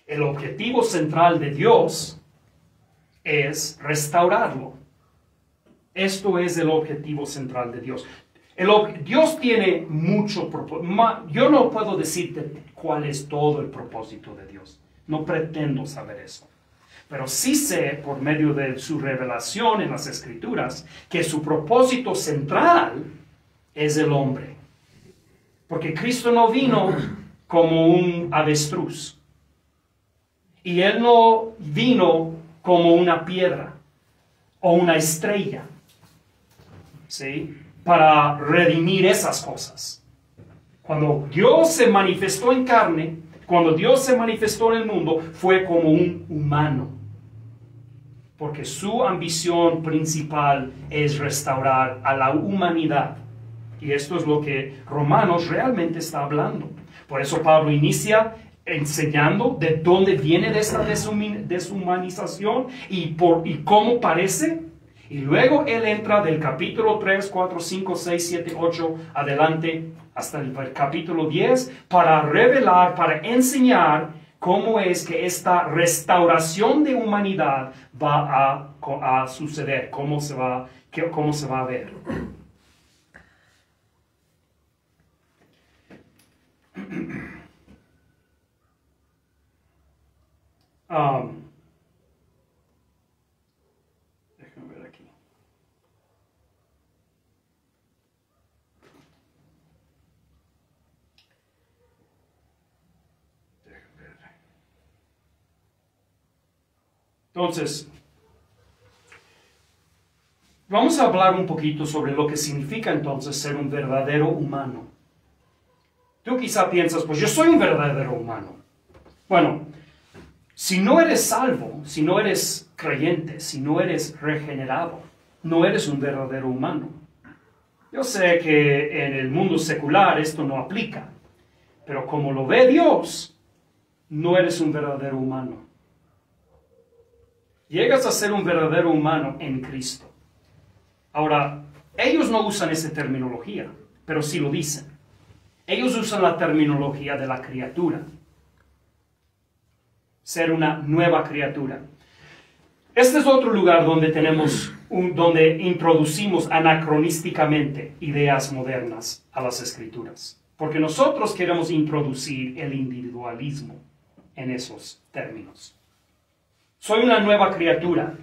El objetivo central de Dios es restaurarlo. Esto es el objetivo central de Dios. Dios tiene mucho propósito. Yo no puedo decirte cuál es todo el propósito de Dios. No pretendo saber eso. Pero sí sé, por medio de su revelación en las Escrituras, que su propósito central es el hombre. Porque Cristo no vino como un avestruz. Y Él no vino como una piedra o una estrella, ¿sí?, para redimir esas cosas. Cuando Dios se manifestó en carne, cuando Dios se manifestó en el mundo, fue como un humano. Porque su ambición principal es restaurar a la humanidad. Y esto es lo que Romanos realmente está hablando. Por eso Pablo inicia enseñando de dónde viene de esta deshumanización y cómo parece. Y luego él entra del capítulo 3, 4, 5, 6, 7, 8 adelante hasta el capítulo 10 para revelar, para enseñar cómo es que esta restauración de humanidad va a suceder, cómo se va a ver. Déjame ver aquí. Entonces, vamos a hablar un poquito sobre lo que significa entonces ser un verdadero humano. Tú quizá piensas, pues yo soy un verdadero humano. Bueno, si no eres salvo, si no eres creyente, si no eres regenerado, no eres un verdadero humano. Yo sé que en el mundo secular esto no aplica, pero como lo ve Dios, no eres un verdadero humano. Llegas a ser un verdadero humano en Cristo. Ahora, ellos no usan esa terminología, pero sí lo dicen. Ellos usan la terminología de la criatura. Ser una nueva criatura. Este es otro lugar donde donde introducimos anacronísticamente ideas modernas a las Escrituras. Porque nosotros queremos introducir el individualismo en esos términos. Soy una nueva criatura,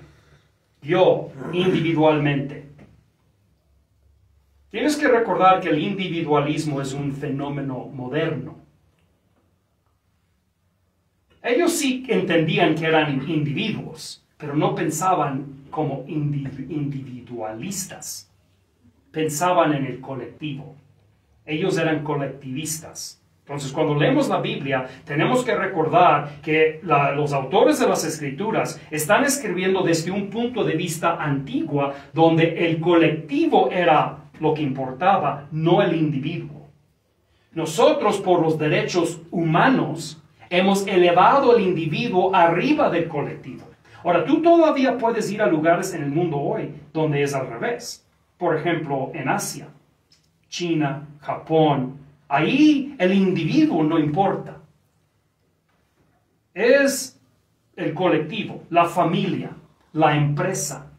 yo individualmente. Tienes que recordar que el individualismo es un fenómeno moderno. Ellos sí entendían que eran individuos, pero no pensaban como individualistas. Pensaban en el colectivo. Ellos eran colectivistas. Entonces, cuando leemos la Biblia, tenemos que recordar que los autores de las Escrituras están escribiendo desde un punto de vista antiguo, donde el colectivo era lo que importaba, no el individuo. Nosotros, por los derechos humanos, hemos elevado al individuo arriba del colectivo. Ahora, tú todavía puedes ir a lugares en el mundo hoy donde es al revés. Por ejemplo, en Asia, China, Japón. Ahí el individuo no importa. Es el colectivo, la familia, la empresa.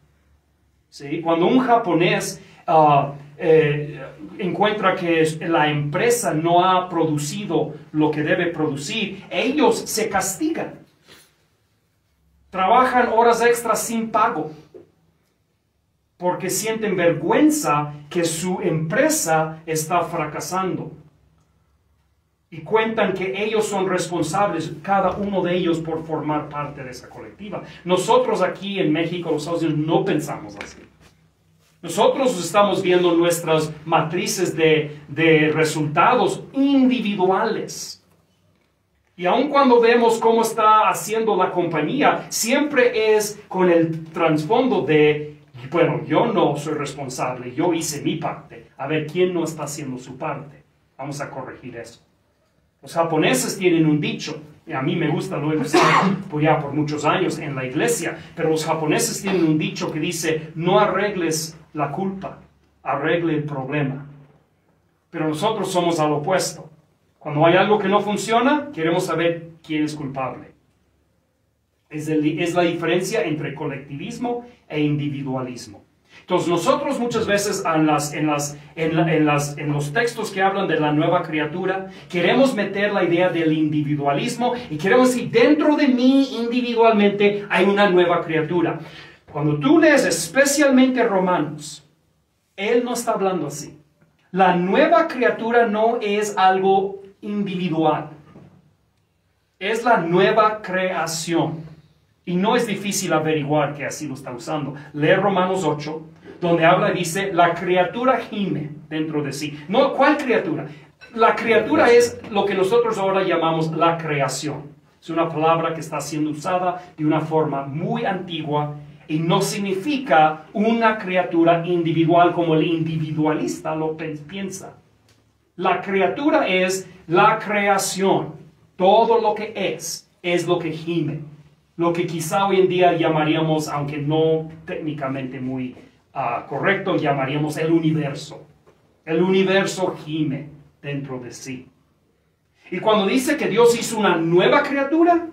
¿Sí? Cuando un japonés encuentra que la empresa no ha producido lo que debe producir, ellos se castigan. Trabajan horas extras sin pago porque sienten vergüenza que su empresa está fracasando. Y cuentan que ellos son responsables, cada uno de ellos, por formar parte de esa colectiva. Nosotros aquí en México, los Estados Unidos, no pensamos así. Nosotros estamos viendo nuestras matrices de resultados individuales. Y aun cuando vemos cómo está haciendo la compañía, siempre es con el trasfondo de, bueno, yo no soy responsable, yo hice mi parte. A ver, ¿quién no está haciendo su parte? Vamos a corregir eso. Los japoneses tienen un dicho, y a mí me gusta, lo he usado por muchos años en la iglesia, pero los japoneses tienen un dicho que dice, no arregles la culpa, arregle el problema. Pero nosotros somos al opuesto. Cuando hay algo que no funciona, queremos saber quién es culpable. Es la diferencia entre colectivismo e individualismo. Entonces nosotros muchas veces en los textos que hablan de la nueva criatura, queremos meter la idea del individualismo y queremos decir, dentro de mí individualmente hay una nueva criatura. Cuando tú lees especialmente Romanos, él no está hablando así. La nueva criatura no es algo individual. Es la nueva creación. Y no es difícil averiguar que así lo está usando. Lee Romanos 8, donde habla y dice, la criatura gime dentro de sí. No, ¿cuál criatura? La criatura es lo que nosotros ahora llamamos la creación. Es una palabra que está siendo usada de una forma muy antigua y no significa una criatura individual como el individualista lo piensa. La criatura es la creación. Todo lo que es lo que gime. Lo que quizá hoy en día llamaríamos, aunque no técnicamente muy correcto, llamaríamos el universo. El universo gime dentro de sí. Y cuando dice que Dios hizo una nueva criatura,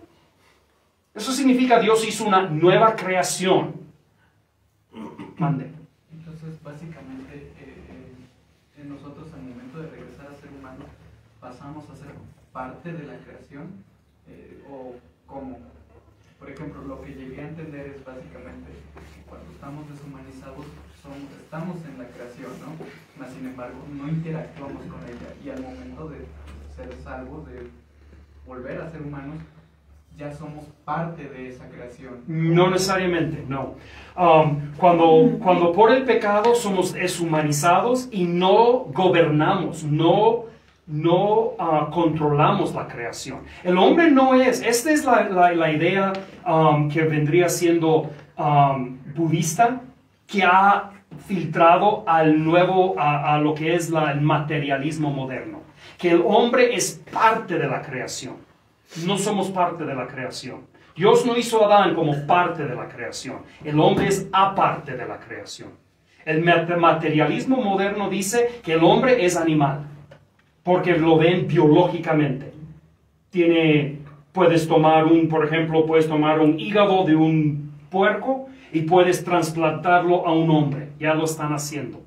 eso significa Dios hizo una nueva creación. Mande. Entonces, básicamente, en nosotros al momento de regresar a ser humanos, pasamos a ser parte de la creación, o cómo. Por ejemplo, lo que llegué a entender es básicamente que cuando estamos deshumanizados estamos en la creación, ¿no? Mas, sin embargo, no interactuamos con ella y al momento de ser salvos, de volver a ser humanos, ya somos parte de esa creación. No necesariamente, no. Cuando por el pecado somos deshumanizados y no gobernamos, no controlamos la creación. El hombre no es, esta es la idea que vendría siendo budista, que ha filtrado al nuevo, a lo que es el materialismo moderno. Que el hombre es parte de la creación. No somos parte de la creación. Dios no hizo a Adán como parte de la creación. El hombre es aparte de la creación. El materialismo moderno dice que el hombre es animal. Porque lo ven biológicamente. Puedes tomar por ejemplo, puedes tomar un hígado de un puerco y puedes trasplantarlo a un hombre. Ya lo están haciendo.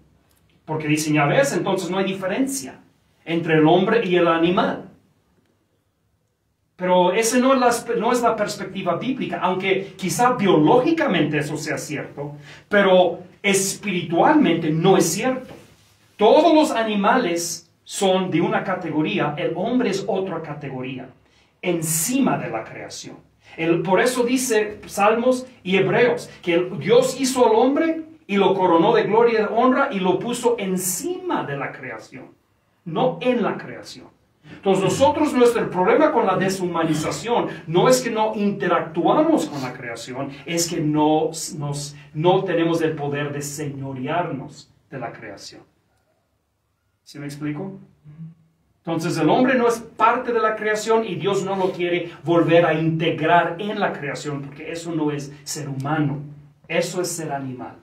Porque dicen, ya ves, entonces no hay diferencia entre el hombre y el animal. Pero esa no es la perspectiva bíblica, aunque quizá biológicamente eso sea cierto, pero espiritualmente no es cierto. Todos los animales son de una categoría, el hombre es otra categoría, encima de la creación. Por eso dice Salmos y Hebreos, que Dios hizo al hombre y lo coronó de gloria y de honra y lo puso encima de la creación, no en la creación. Entonces nuestro problema con la deshumanización no es que no interactuamos con la creación, es que no tenemos el poder de señorearnos de la creación. ¿Sí me explico? Entonces el hombre no es parte de la creación y Dios no lo quiere volver a integrar en la creación, porque eso no es ser humano, eso es ser animal.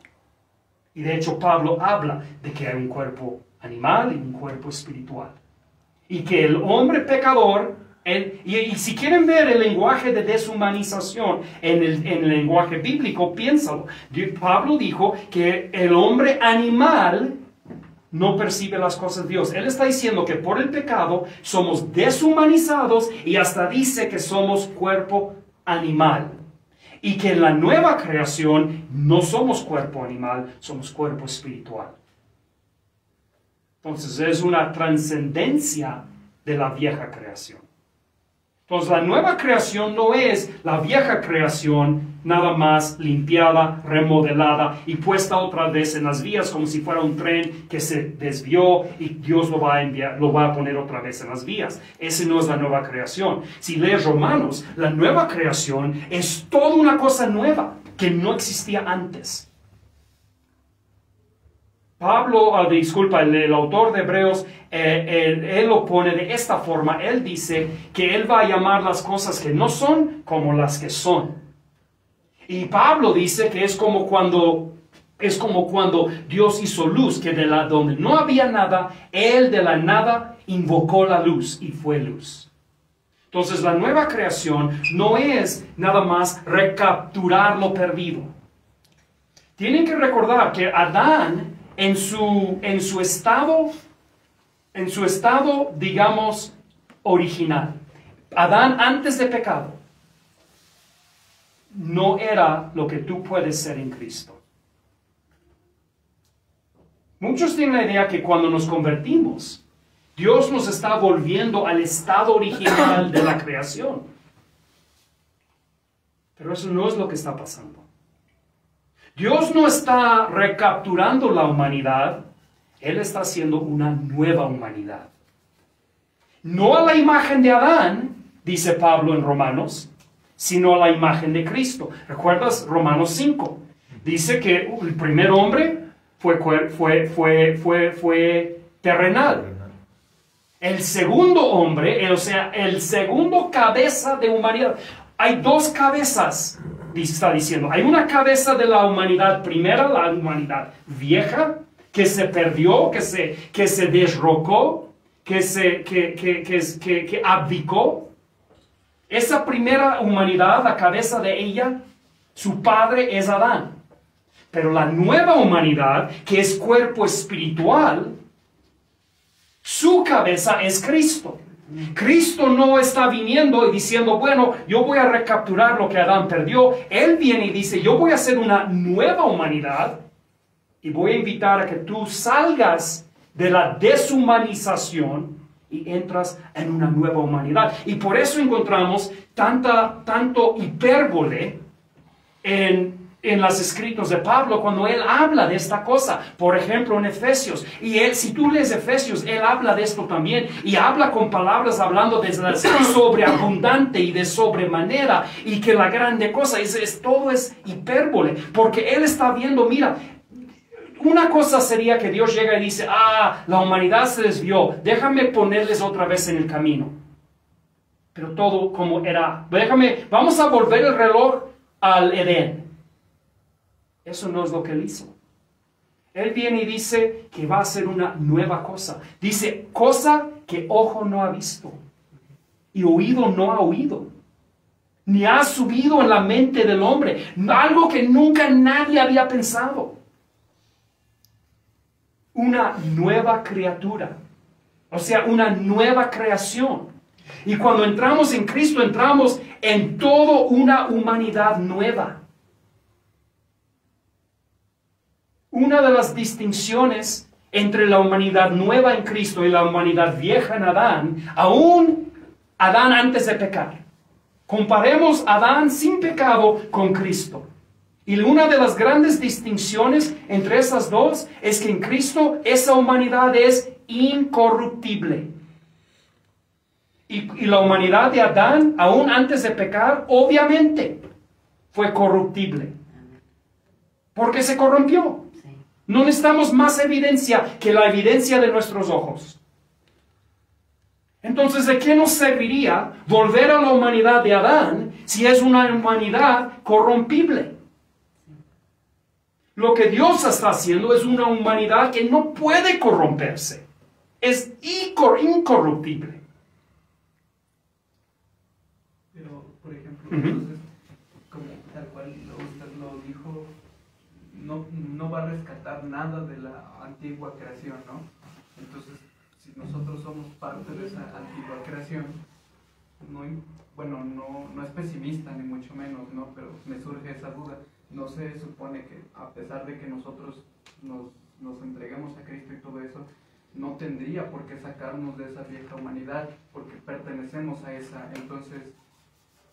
Y de hecho Pablo habla de que hay un cuerpo animal y un cuerpo espiritual. Y que el hombre pecador, y si quieren ver el lenguaje de deshumanización en el lenguaje bíblico, piénsalo. Pablo dijo que el hombre animal no percibe las cosas de Dios. Él está diciendo que por el pecado somos deshumanizados y hasta dice que somos cuerpo animal. Y que en la nueva creación no somos cuerpo animal, somos cuerpo espiritual. Entonces es una trascendencia de la vieja creación. Entonces la nueva creación no es la vieja creación nada más limpiada, remodelada y puesta otra vez en las vías como si fuera un tren que se desvió y Dios lo va a poner otra vez en las vías. Esa no es la nueva creación. Si lees Romanos, la nueva creación es toda una cosa nueva que no existía antes. Pablo, el autor de Hebreos, él lo pone de esta forma. Él dice que él va a llamar las cosas que no son como las que son. Y Pablo dice que es como cuando Dios hizo luz, que donde no había nada, él de la nada invocó la luz y fue luz. Entonces la nueva creación no es nada más recapturar lo perdido. Tienen que recordar que Adán, en su estado, digamos, original, Adán antes de pecado, no era lo que tú puedes ser en Cristo. Muchos tienen la idea que cuando nos convertimos, Dios nos está volviendo al estado original de la creación. Pero eso no es lo que está pasando. Dios no está recapturando la humanidad, Él está haciendo una nueva humanidad. No a la imagen de Adán, dice Pablo en Romanos, sino a la imagen de Cristo. ¿Recuerdas Romanos 5? Dice que el primer hombre fue terrenal. El segundo hombre, o sea, el segundo cabeza de humanidad. Hay dos cabezas, está diciendo. Hay una cabeza de la humanidad primera, la humanidad vieja, que se perdió, que se desrocó, que abdicó. Esa primera humanidad, la cabeza de ella, su padre es Adán. Pero la nueva humanidad, que es cuerpo espiritual, su cabeza es Cristo. Cristo no está viniendo y diciendo, bueno, yo voy a recapturar lo que Adán perdió. Él viene y dice, yo voy a hacer una nueva humanidad y voy a invitar a que tú salgas de la deshumanización y entras en una nueva humanidad. Y por eso encontramos tanto hipérbole en los escritos de Pablo cuando él habla de esta cosa. Por ejemplo, en Efesios. Y si tú lees Efesios, él habla de esto también. Y habla con palabras hablando de la sobreabundante y de sobremanera. Y que la grande cosa todo es hipérbole. Porque él está viendo, mira, una cosa sería que Dios llega y dice, la humanidad se desvió, déjame ponerles otra vez en el camino. Pero todo como era, vamos a volver el reloj al Edén. Eso no es lo que él hizo. Él viene y dice que va a hacer una nueva cosa. Dice, cosa que ojo no ha visto y oído no ha oído, ni ha subido en la mente del hombre, algo que nunca nadie había pensado. Una nueva criatura, o sea, una nueva creación. Y cuando entramos en Cristo, entramos en toda una humanidad nueva. Una de las distinciones entre la humanidad nueva en Cristo y la humanidad vieja en Adán, aún Adán antes de pecar. Comparemos Adán sin pecado con Cristo. Y una de las grandes distinciones entre esas dos es que en Cristo esa humanidad es incorruptible. Y la humanidad de Adán, aún antes de pecar, obviamente fue corruptible. Porque se corrompió. No necesitamos más evidencia que la evidencia de nuestros ojos. Entonces, ¿de qué nos serviría volver a la humanidad de Adán si es una humanidad corrompible? Lo que Dios está haciendo es una humanidad que no puede corromperse. Es incorruptible. Pero, por ejemplo, entonces, como tal cual usted lo dijo, no va a rescatar nada de la antigua creación, ¿no? Entonces, si nosotros somos parte de esa antigua creación, no es pesimista ni mucho menos, ¿no? Pero me surge esa duda. No se supone que a pesar de que nosotros nos entreguemos a Cristo y todo eso, no tendría por qué sacarnos de esa vieja humanidad, porque pertenecemos a esa. Entonces,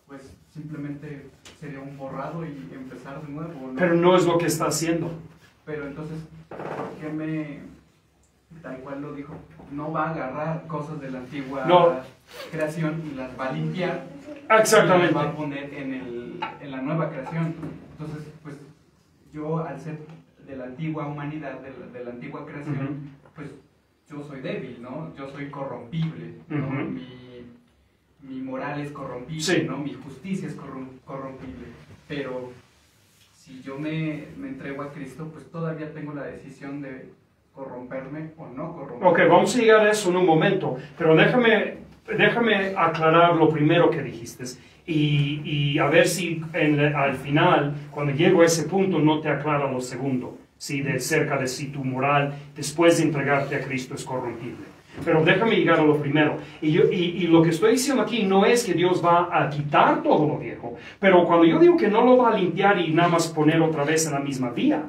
pues simplemente sería un borrado y empezar de nuevo, ¿no? Pero no es lo que está haciendo. Pero entonces, ¿por qué tal cual lo dijo, no va a agarrar cosas de la antigua creación y las va a limpiar? Exactamente. Y las va a poner en la nueva creación. Entonces, pues yo al ser de la antigua humanidad, de la antigua creación, pues yo soy débil, ¿no? Yo soy corrompible, ¿no? Mi moral es corrompible, sí, ¿no? Mi justicia es corrompible. Pero si yo me entrego a Cristo, pues todavía tengo la decisión de corromperme o no corromperme. Ok, vamos a llegar a eso en un momento, pero déjame déjame aclarar lo primero que dijiste y a ver si al final, cuando llego a ese punto, no te aclara lo segundo, ¿sí? De cerca de si tu moral después de entregarte a Cristo es corrompible. Pero déjame llegar a lo primero. Y lo que estoy diciendo aquí no es que Dios va a quitar todo lo viejo, pero cuando yo digo que no lo va a limpiar y nada más poner otra vez en la misma vía,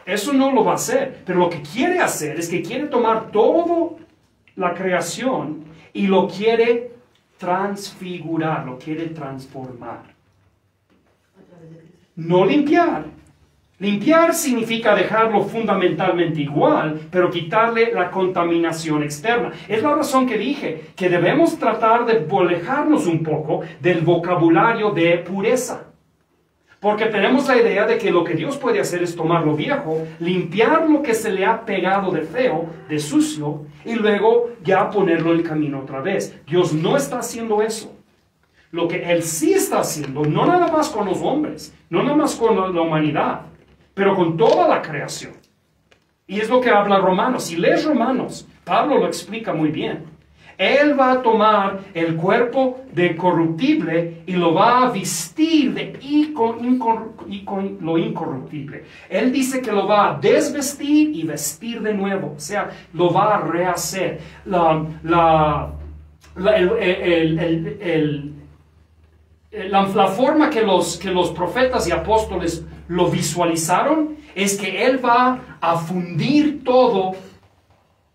eso no lo va a hacer. Pero lo que quiere hacer es que quiere tomar toda la creación y lo quiere transfigurar, lo quiere transformar. No limpiar. Limpiar significa dejarlo fundamentalmente igual, pero quitarle la contaminación externa. Es la razón que dije que debemos tratar de alejarnos un poco del vocabulario de pureza. Porque tenemos la idea de que lo que Dios puede hacer es tomar lo viejo, limpiar lo que se le ha pegado de feo, de sucio, y luego ya ponerlo en camino otra vez. Dios no está haciendo eso. Lo que Él sí está haciendo, no nada más con los hombres, no nada más con la humanidad, pero con toda la creación. Y es lo que habla Romanos. Si lees Romanos, Pablo lo explica muy bien. Él va a tomar el cuerpo de corruptible y lo va a vestir de lo incorruptible. Él dice que lo va a desvestir y vestir de nuevo. O sea, lo va a rehacer. La forma que los profetas y apóstoles lo visualizaron es que Él va a fundir todo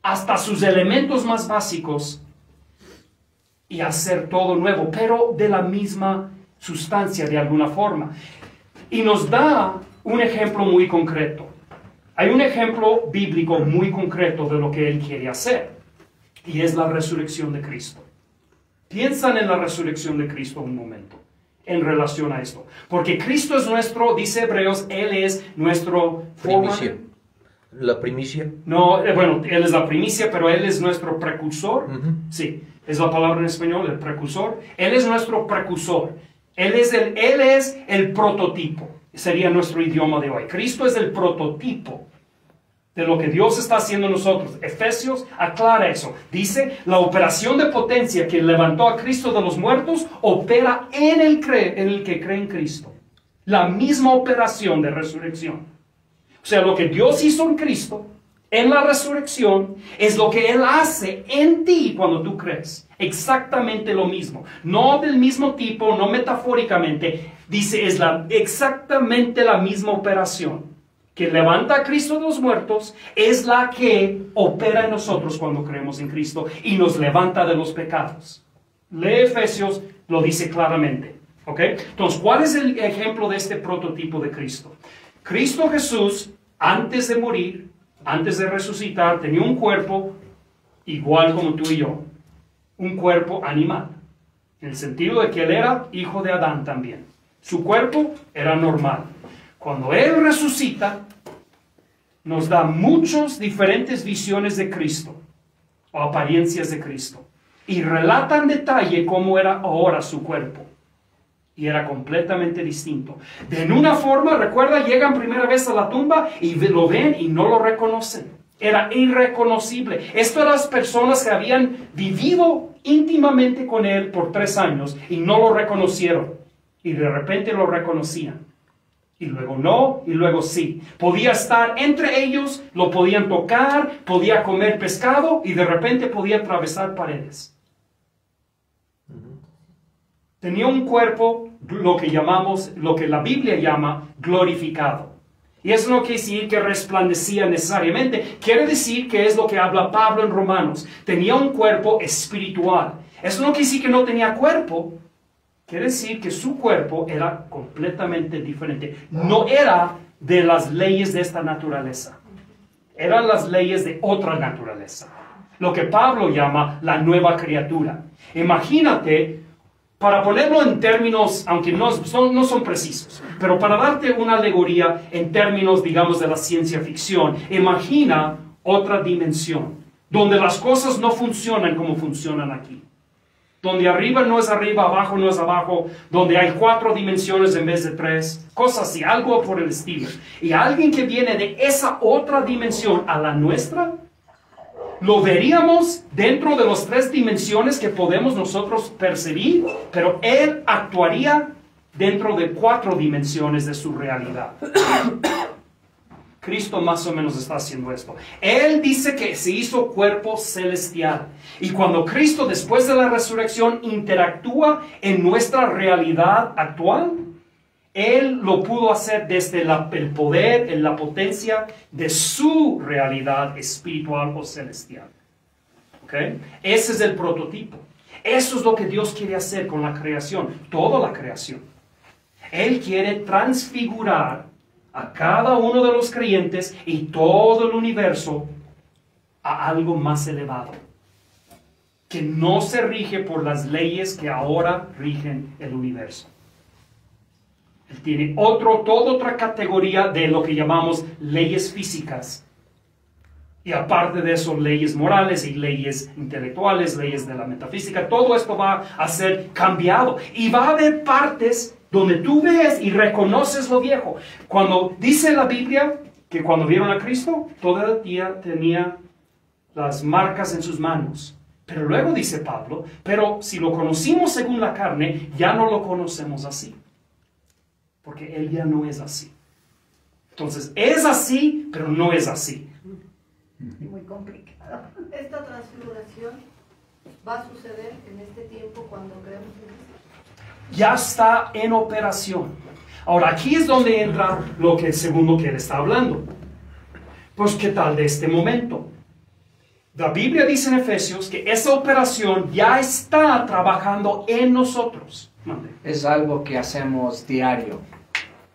hasta sus elementos más básicos y hacer todo nuevo, pero de la misma sustancia de alguna forma. Y nos da un ejemplo muy concreto. Hay un ejemplo bíblico muy concreto de lo que Él quiere hacer, y es la resurrección de Cristo. Piensan en la resurrección de Cristo un momento en relación a esto. Porque Cristo es nuestro, dice Hebreos, Él es nuestro primicia. ¿La primicia? No, bueno, Él es la primicia, pero Él es nuestro precursor. Sí, es la palabra en español, el precursor. Él es nuestro precursor. Él es el prototipo. Sería nuestro idioma de hoy. Cristo es el prototipo de lo que Dios está haciendo en nosotros. Efesios aclara eso. Dice, la operación de potencia que levantó a Cristo de los muertos opera en el que cree en Cristo. La misma operación de resurrección. O sea, lo que Dios hizo en Cristo, en la resurrección, es lo que Él hace en ti cuando tú crees. Exactamente lo mismo. No del mismo tipo, no metafóricamente. Dice, es exactamente la misma operación que levanta a Cristo de los muertos, es la que opera en nosotros cuando creemos en Cristo y nos levanta de los pecados. Lee Efesios, lo dice claramente. ¿Ok? Entonces, ¿cuál es el ejemplo de este prototipo de Cristo? Cristo Jesús, antes de morir, antes de resucitar, tenía un cuerpo igual como tú y yo. Un cuerpo animal. En el sentido de que Él era hijo de Adán también. Su cuerpo era normal. Cuando Él resucita, nos da muchas diferentes visiones de Cristo o apariencias de Cristo. Y relata en detalle cómo era ahora su cuerpo. Y era completamente distinto. De una forma, recuerda, llegan primera vez a la tumba y lo ven y no lo reconocen. Era irreconocible. Estas eran las personas que habían vivido íntimamente con Él por 3 años y no lo reconocieron. Y de repente lo reconocían. Y luego no, y luego sí. Podía estar entre ellos, lo podían tocar, podía comer pescado y de repente podía atravesar paredes. Tenía un cuerpo, lo que la Biblia llama glorificado. Y eso no quiere decir que resplandecía necesariamente. Quiere decir que es lo que habla Pablo en Romanos. Tenía un cuerpo espiritual. Eso no quiere decir que no tenía cuerpo. Quiere decir que su cuerpo era completamente diferente. No era de las leyes de esta naturaleza. Eran las leyes de otra naturaleza. Lo que Pablo llama la nueva criatura. Imagínate, para ponerlo en términos, aunque no son precisos, pero para darte una alegoría en términos, digamos, de la ciencia ficción, imagina otra dimensión, donde las cosas no funcionan como funcionan aquí. Donde arriba no es arriba, abajo no es abajo, donde hay 4 dimensiones en vez de 3, cosas así, algo por el estilo. Y alguien que viene de esa otra dimensión a la nuestra, lo veríamos dentro de las 3 dimensiones que podemos nosotros percibir, pero Él actuaría dentro de 4 dimensiones de su realidad. Cristo más o menos está haciendo esto. Él dice que se hizo cuerpo celestial. Y cuando Cristo, después de la resurrección, interactúa en nuestra realidad actual, Él lo pudo hacer desde el poder, en la potencia de su realidad espiritual o celestial. ¿Okay? Ese es el prototipo. Eso es lo que Dios quiere hacer con la creación, toda la creación. Él quiere transfigurar a cada uno de los creyentes y todo el universo a algo más elevado, que no se rige por las leyes que ahora rigen el universo. Él tiene toda otra categoría de lo que llamamos leyes físicas. Y aparte de eso, leyes morales y leyes intelectuales, leyes de la metafísica. Todo esto va a ser cambiado. Y va a haber partes donde tú ves y reconoces lo viejo. Cuando dice la Biblia que cuando vieron a Cristo, todavía tenía las marcas en sus manos. Pero luego dice Pablo, pero si lo conocimos según la carne, ya no lo conocemos así. Porque Él ya no es así. Entonces, es así, pero no es así. Muy complicado. Esta transfiguración va a suceder en este tiempo cuando creemos en Cristo. Ya está en operación. Ahora, aquí es donde entra lo que, según lo que Él está hablando. Pues, ¿qué tal de este momento? La Biblia dice en Efesios que esa operación ya está trabajando en nosotros. Mande. Es algo que hacemos diario,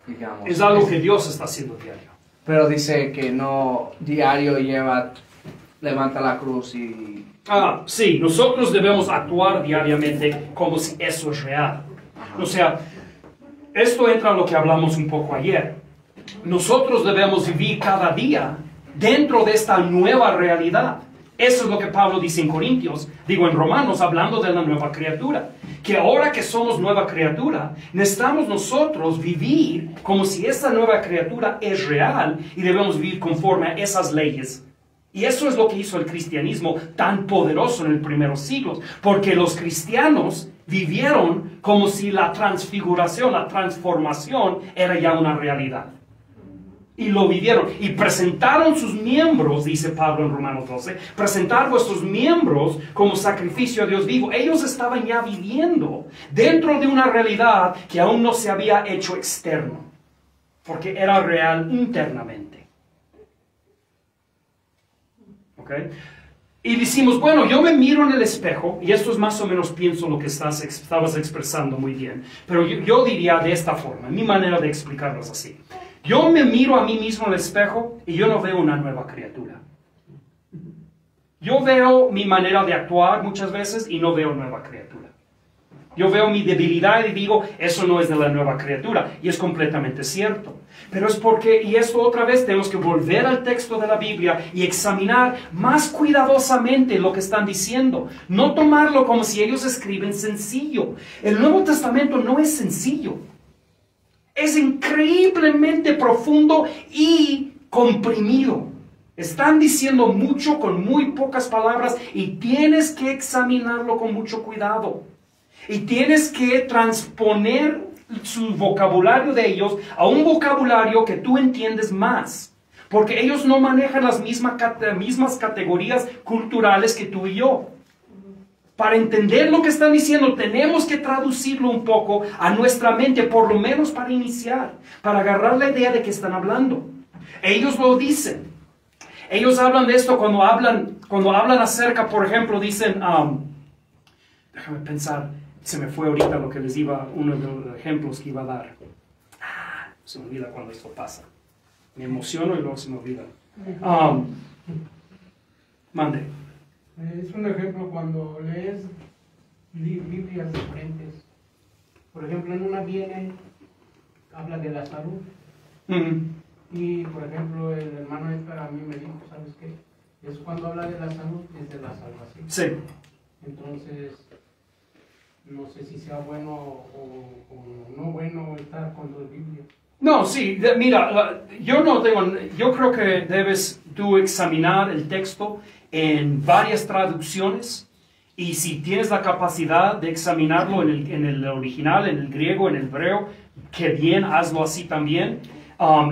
digamos. Es algo que Dios está haciendo diario. Pero dice que no diario levanta la cruz y... Sí, nosotros debemos actuar diariamente como si eso es real. O sea, esto entra en lo que hablamos un poco ayer. Nosotros debemos vivir cada día dentro de esta nueva realidad. Eso es lo que Pablo dice en Corintios, en Romanos, hablando de la nueva criatura. Que ahora que somos nueva criatura, necesitamos nosotros vivir como si esa nueva criatura es real y debemos vivir conforme a esas leyes. Y eso es lo que hizo el cristianismo tan poderoso en los primeros siglos, porque los cristianos vivieron como si la transfiguración, la transformación era ya una realidad. Y lo vivieron. Y presentaron sus miembros, dice Pablo en Romanos 12, presentar vuestros miembros como sacrificio a Dios vivo. Ellos estaban ya viviendo dentro de una realidad que aún no se había hecho externo, porque era real internamente. ¿Ok? Y decimos, bueno, yo me miro en el espejo, y esto es más o menos, pienso lo que estabas expresando muy bien, pero yo diría de esta forma, mi manera de explicarlo es así. Yo me miro a mí mismo en el espejo y yo no veo una nueva criatura. Yo veo mi manera de actuar muchas veces y no veo nueva criatura. Yo veo mi debilidad y digo, eso no es de la nueva criatura. Y es completamente cierto. Pero es porque, y esto otra vez, tenemos que volver al texto de la Biblia y examinar más cuidadosamente lo que están diciendo. No tomarlo como si ellos escriben sencillo. El Nuevo Testamento no es sencillo. Es increíblemente profundo y comprimido. Están diciendo mucho con muy pocas palabras y tienes que examinarlo con mucho cuidado. Y tienes que transponer su vocabulario de ellos a un vocabulario que tú entiendes más. Porque ellos no manejan las mismas categorías culturales que tú y yo. Para entender lo que están diciendo, tenemos que traducirlo un poco a nuestra mente, por lo menos para iniciar, para agarrar la idea de qué están hablando. Ellos lo dicen. Ellos hablan de esto cuando hablan acerca, por ejemplo, dicen, déjame pensar, se me fue ahorita lo que les iba, uno de los ejemplos que iba a dar. Se me olvida cuando esto pasa. Me emociono y luego se me olvida. Mande. Es un ejemplo cuando lees Biblias diferentes. Por ejemplo, en una habla de la salud. Y, por ejemplo, el hermano Edgar a mí me dijo, ¿sabes qué? Es cuando habla de la salud, es de la salvación. Sí. Entonces, no sé si sea bueno o no bueno estar con la Biblia. No, sí, mira, yo creo que debes tú examinar el texto en varias traducciones, y si tienes la capacidad de examinarlo en el original, en el griego, en el hebreo, que bien, hazlo así también.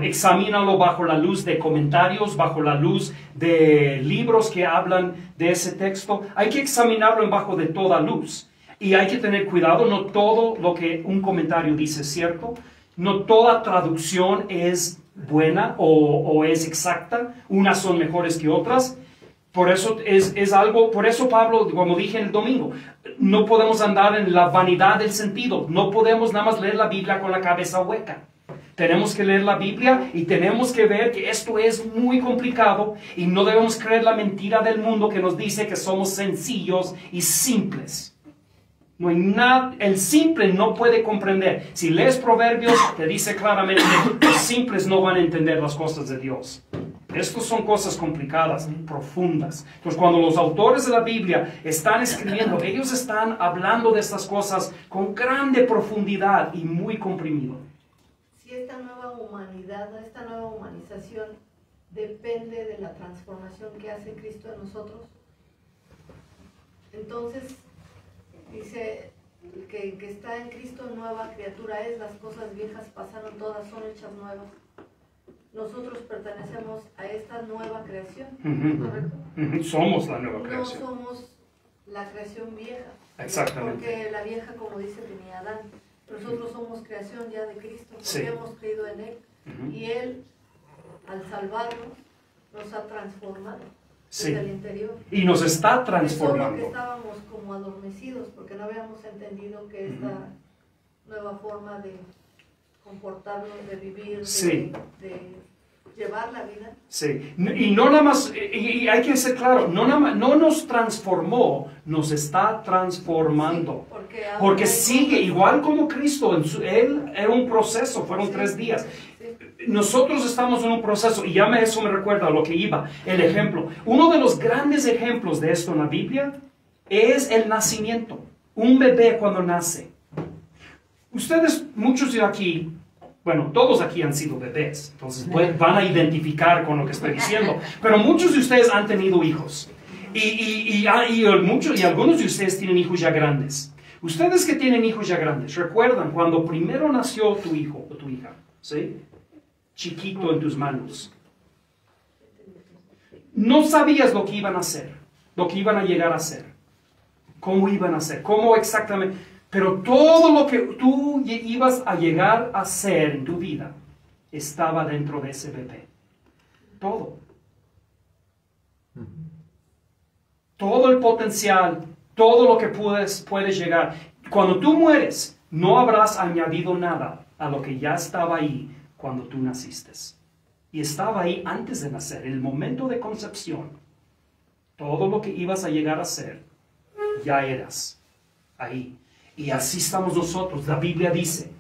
Examínalo bajo la luz de comentarios, bajo la luz de libros que hablan de ese texto. Hay que examinarlo bajo de toda luz. Y hay que tener cuidado, no todo lo que un comentario dice es cierto, no toda traducción es buena o es exacta, unas son mejores que otras. Por eso por eso Pablo, como dije el domingo, no podemos andar en la vanidad del sentido, no podemos nada más leer la Biblia con la cabeza hueca. Tenemos que leer la Biblia y tenemos que ver que esto es muy complicado y no debemos creer la mentira del mundo que nos dice que somos sencillos y simples. No hay nada, el simple no puede comprender. Si lees Proverbios, te dice claramente que los simples no van a entender las cosas de Dios. Estas son cosas complicadas, profundas. Entonces, cuando los autores de la Biblia están escribiendo, ellos están hablando de estas cosas con grande profundidad y muy comprimido. Si esta nueva humanidad, esta nueva humanización depende de la transformación que hace Cristo en nosotros, entonces dice que está en Cristo nueva criatura es, las cosas viejas pasaron, todas son hechas nuevas. Nosotros pertenecemos a esta nueva creación, ¿correcto? Somos la nueva creación. No somos la creación vieja. Exactamente. Porque la vieja, como dice, tenía Adán. Nosotros somos creación ya de Cristo, porque Sí. hemos creído en Él. Y Él, al salvarnos, nos ha transformado Sí. desde el interior. Y nos está Solo que transformando. estábamos como adormecidos, porque no habíamos entendido que esta nueva forma de comportarnos, de vivir, Sí. de llevar la vida. Sí, y no nada más, y hay que ser claro, no nos transformó, nos está transformando. Sí, porque sigue, igual como Cristo, Él era un proceso, fueron 3 días. Sí. Nosotros estamos en un proceso, y eso me recuerda a lo que iba, el ejemplo. Uno de los grandes ejemplos de esto en la Biblia es el nacimiento. Un bebé cuando nace. Ustedes, muchos de aquí, bueno, todos aquí han sido bebés, entonces van a identificar con lo que estoy diciendo, pero muchos de ustedes han tenido hijos, y algunos de ustedes tienen hijos ya grandes. Ustedes que tienen hijos ya grandes, ¿recuerdan cuando primero nació tu hijo o tu hija? ¿Sí? Chiquito en tus manos. No sabías lo que iban a hacer, lo que iban a llegar a ser, cómo iban a ser, cómo exactamente. Pero todo lo que tú ibas a llegar a ser en tu vida estaba dentro de ese bebé. Todo. Todo el potencial, todo lo que puedes llegar. Cuando tú mueres, no habrás añadido nada a lo que ya estaba ahí cuando tú naciste. Y estaba ahí antes de nacer, en el momento de concepción. Todo lo que ibas a llegar a ser, ya eras ahí. Y así estamos nosotros. La Biblia dice,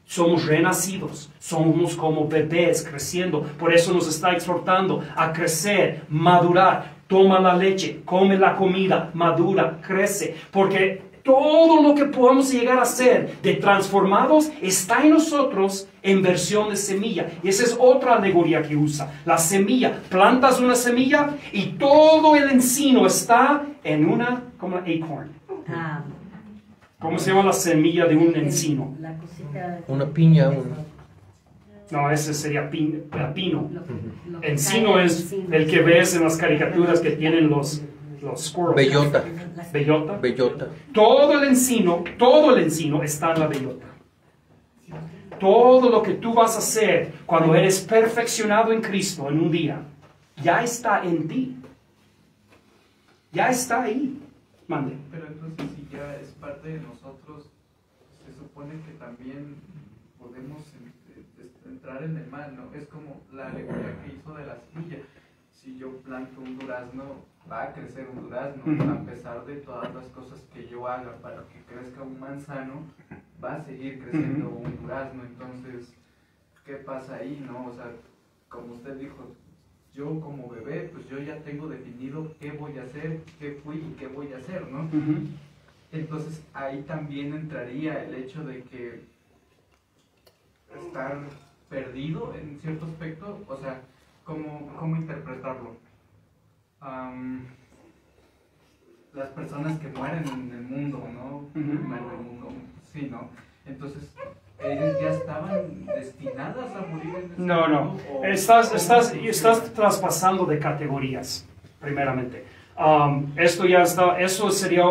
somos renacidos, somos como bebés creciendo. Por eso nos está exhortando a crecer, madurar. Toma la leche, come la comida, madura, crece. Porque todo lo que podemos llegar a ser de transformados está en nosotros en versión de semilla. Y esa es otra alegoría que usa. La semilla, plantas una semilla y todo el encino está en una, como acorn. ¿Cómo se llama la semilla de un encino? La cosita. Una piña, No, ese sería pino. Lo que Encino cae es encima. el que ves en las caricaturas que tienen los squirrels. bellota, Bellota. bellota. Todo el encino está en la bellota. Todo lo que tú vas a hacer cuando eres perfeccionado en Cristo en un día, ya está en ti. Ya está ahí. Mande. Pero entonces, si ya es parte de nosotros, se supone que también podemos entrar en el mal, ¿no? Es como la alegoría que hizo de la semilla. Si yo planto un durazno, va a crecer un durazno, a pesar de todas las cosas que yo haga para que crezca un manzano, va a seguir creciendo un durazno. Entonces, ¿qué pasa ahí, no? O sea, como usted dijo, yo como bebé, pues yo ya tengo definido qué voy a hacer, qué fui y qué voy a hacer, ¿no? Entonces ahí también entraría el hecho de que estar perdido en cierto aspecto, o sea, ¿cómo interpretarlo? las personas que mueren en el mundo, ¿no? Bueno, el mundo, sí, ¿no? Entonces, ¿ellos ya estaban destinadas a morir en ese mundo? ¿O Estás traspasando de categorías, primeramente. Esto ya está, eso sería,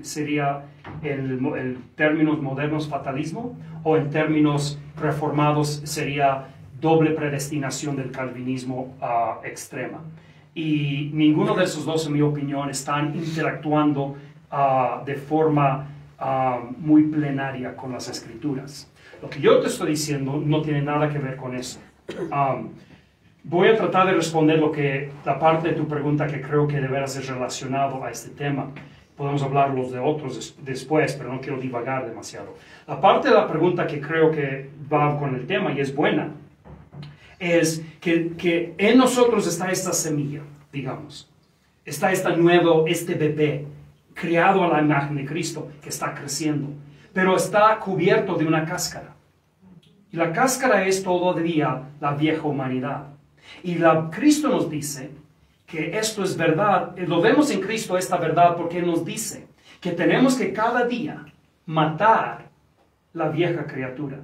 sería el términos modernos fatalismo, o en términos reformados sería doble predestinación del calvinismo extrema. Y ninguno de esos dos, en mi opinión, están interactuando de forma muy plenaria con las escrituras. Lo que yo te estoy diciendo no tiene nada que ver con eso. Voy a tratar de responder la parte de tu pregunta que creo que deberá ser relacionado a este tema. Podemos hablar los de otros después, pero no quiero divagar demasiado. La parte de la pregunta que creo que va con el tema y es buena, es que en nosotros está esta semilla, digamos. Está este bebé, criado a la imagen de Cristo, que está creciendo, pero está cubierto de una cáscara. Y la cáscara es todavía la vieja humanidad. Y Cristo nos dice que esto es verdad. Lo vemos en Cristo, esta verdad, porque Él nos dice que tenemos que cada día matar la vieja criatura,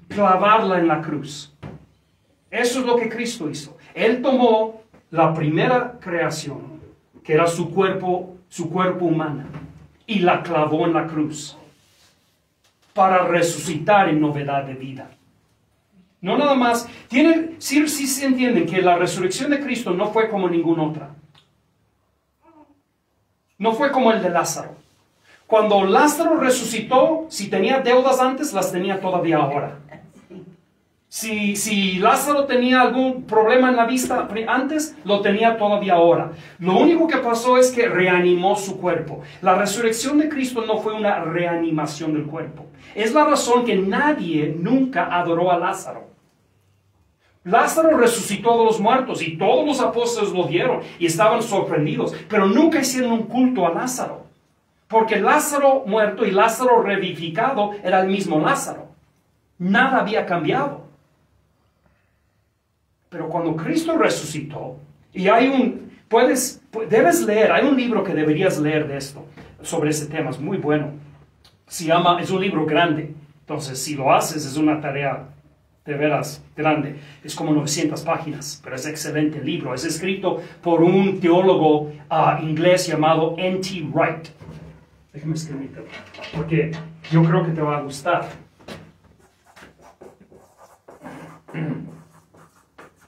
clavarla en la cruz. Eso es lo que Cristo hizo. Él tomó la primera creación, que era su cuerpo humano, y la clavó en la cruz para resucitar en novedad de vida. No nada más, sí se entienden que la resurrección de Cristo no fue como ninguna otra. No fue como el de Lázaro. Cuando Lázaro resucitó, si tenía deudas antes, las tenía todavía ahora. Si Lázaro tenía algún problema en la vista antes, lo tenía todavía ahora. Lo único que pasó es que reanimó su cuerpo. La resurrección de Cristo no fue una reanimación del cuerpo. Es la razón que nadie nunca adoró a Lázaro. Lázaro resucitó de los muertos y todos los apóstoles lo vieron y estaban sorprendidos, pero nunca hicieron un culto a Lázaro. Porque Lázaro muerto y Lázaro revivificado era el mismo Lázaro. Nada había cambiado. Pero cuando Cristo resucitó, y debes leer, hay un libro que deberías leer de esto, sobre ese tema, es muy bueno. Es un libro grande, entonces si lo haces es una tarea de veras grande. Es como 900 páginas, pero es excelente libro. Es escrito por un teólogo inglés llamado N.T. Wright. Déjame escribirlo, porque yo creo que te va a gustar.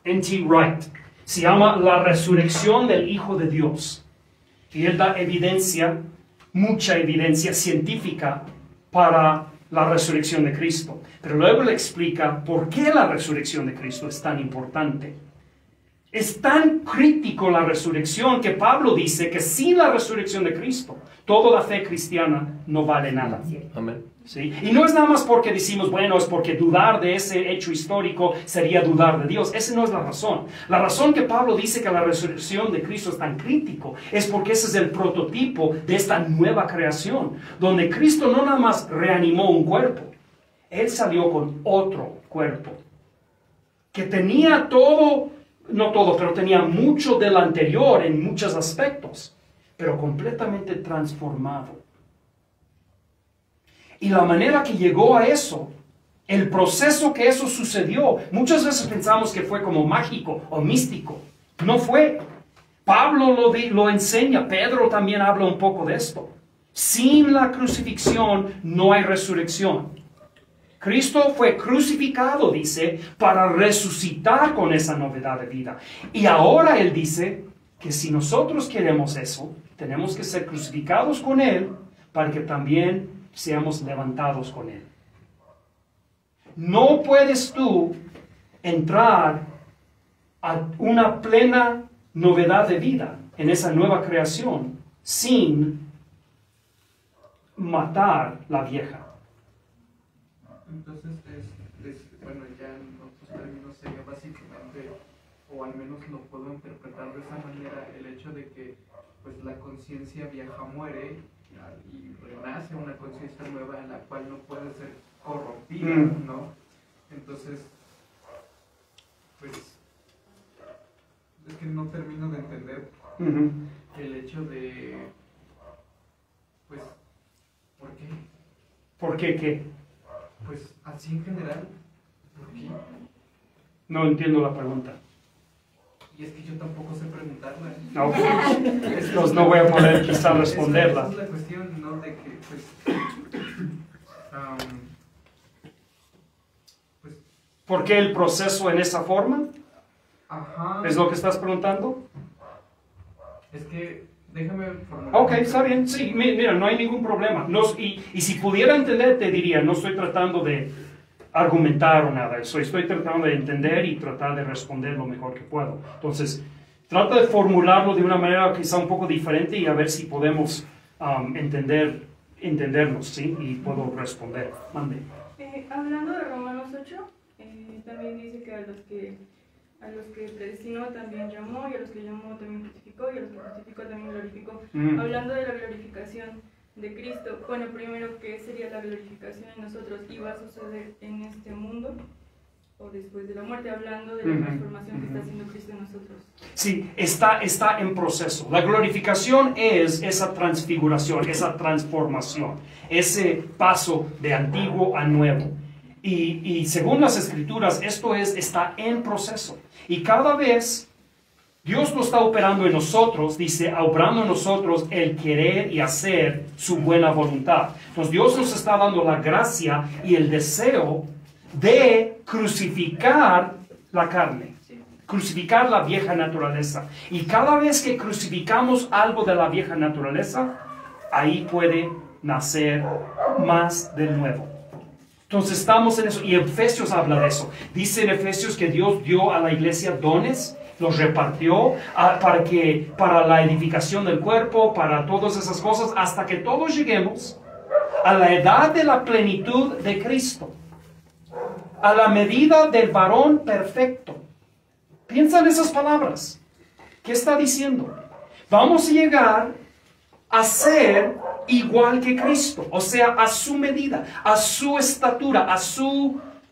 N.T. Wright. Se llama La resurrección del Hijo de Dios. Y él da mucha evidencia científica para la resurrección de Cristo. Pero luego le explica por qué la resurrección de Cristo es tan importante. Es tan crítico la resurrección que Pablo dice que sin la resurrección de Cristo, toda la fe cristiana no vale nada. Amén. ¿Sí? Y no es nada más porque decimos, bueno, es porque dudar de ese hecho histórico sería dudar de Dios. Esa no es la razón. La razón que Pablo dice que la resurrección de Cristo es tan crítico es porque ese es el prototipo de esta nueva creación, donde Cristo no nada más reanimó un cuerpo, Él salió con otro cuerpo, que tenía todo, no todo, pero tenía mucho del anterior en muchos aspectos, pero completamente transformado. Y la manera que llegó a eso, el proceso que eso sucedió, muchas veces pensamos que fue como mágico o místico. No fue. Pablo lo enseña, Pedro también habla un poco de esto. Sin la crucifixión no hay resurrección. Cristo fue crucificado, dice, para resucitar con esa novedad de vida. Y ahora Él dice que si nosotros queremos eso, tenemos que ser crucificados con Él para que también seamos levantados con Él. No puedes tú entrar a una plena novedad de vida en esa nueva creación sin matar la vieja. Entonces, bueno, ya en otros términos sería básicamente, o al menos lo puedo interpretar de esa manera, el hecho de que pues la conciencia vieja muere y renace una conciencia nueva en la cual no puede ser corrompida, ¿no? Entonces, pues, es que no termino de entender Ujú. El hecho de, pues, ¿por qué? ¿Por qué qué? Pues así en general, ¿por qué? No entiendo la pregunta. Y es que yo tampoco sé preguntarla. No, entonces no voy a poder quizá responderla. Esa es la cuestión, ¿no? De que, pues, pues, ¿Por qué el proceso en esa forma? ajá. ¿Es lo que estás preguntando? Es que, déjame formular. Ok, está bien. Sí, mira, no hay ningún problema. Y si pudiera entender, te diría, no estoy tratando de argumentar o nada. Estoy tratando de entender y tratar de responder lo mejor que puedo. Entonces, trata de formularlo de una manera quizá un poco diferente y a ver si podemos entendernos, ¿sí? Y puedo responder. Mande. Hablando de Romanos 8, también dice que a los que predestinó también llamó, y a los que llamó también justificó, y a los que justificó también glorificó. Hablando de la glorificación de Cristo, bueno, primero, ¿qué sería la glorificación en nosotros? ¿Y va a suceder en este mundo o después de la muerte? Hablando de la transformación que está haciendo Cristo en nosotros. Sí, está en proceso. La glorificación es esa transfiguración, esa transformación, ese paso de antiguo a nuevo. Y según las Escrituras, esto está en proceso. Y cada vez Dios lo está operando en nosotros, dice, obrando en nosotros el querer y hacer su buena voluntad. Entonces Dios nos está dando la gracia y el deseo de crucificar la carne, crucificar la vieja naturaleza. Y cada vez que crucificamos algo de la vieja naturaleza, ahí puede nacer más del nuevo. Entonces estamos en eso, y Efesios habla de eso. Dice en Efesios que Dios dio a la iglesia dones, los repartió para la edificación del cuerpo, para todas esas cosas, hasta que todos lleguemos a la edad de la plenitud de Cristo, a la medida del varón perfecto. Piensa en esas palabras. ¿Qué está diciendo? Vamos a llegar a ser igual que Cristo, o sea, a su medida, a su estatura,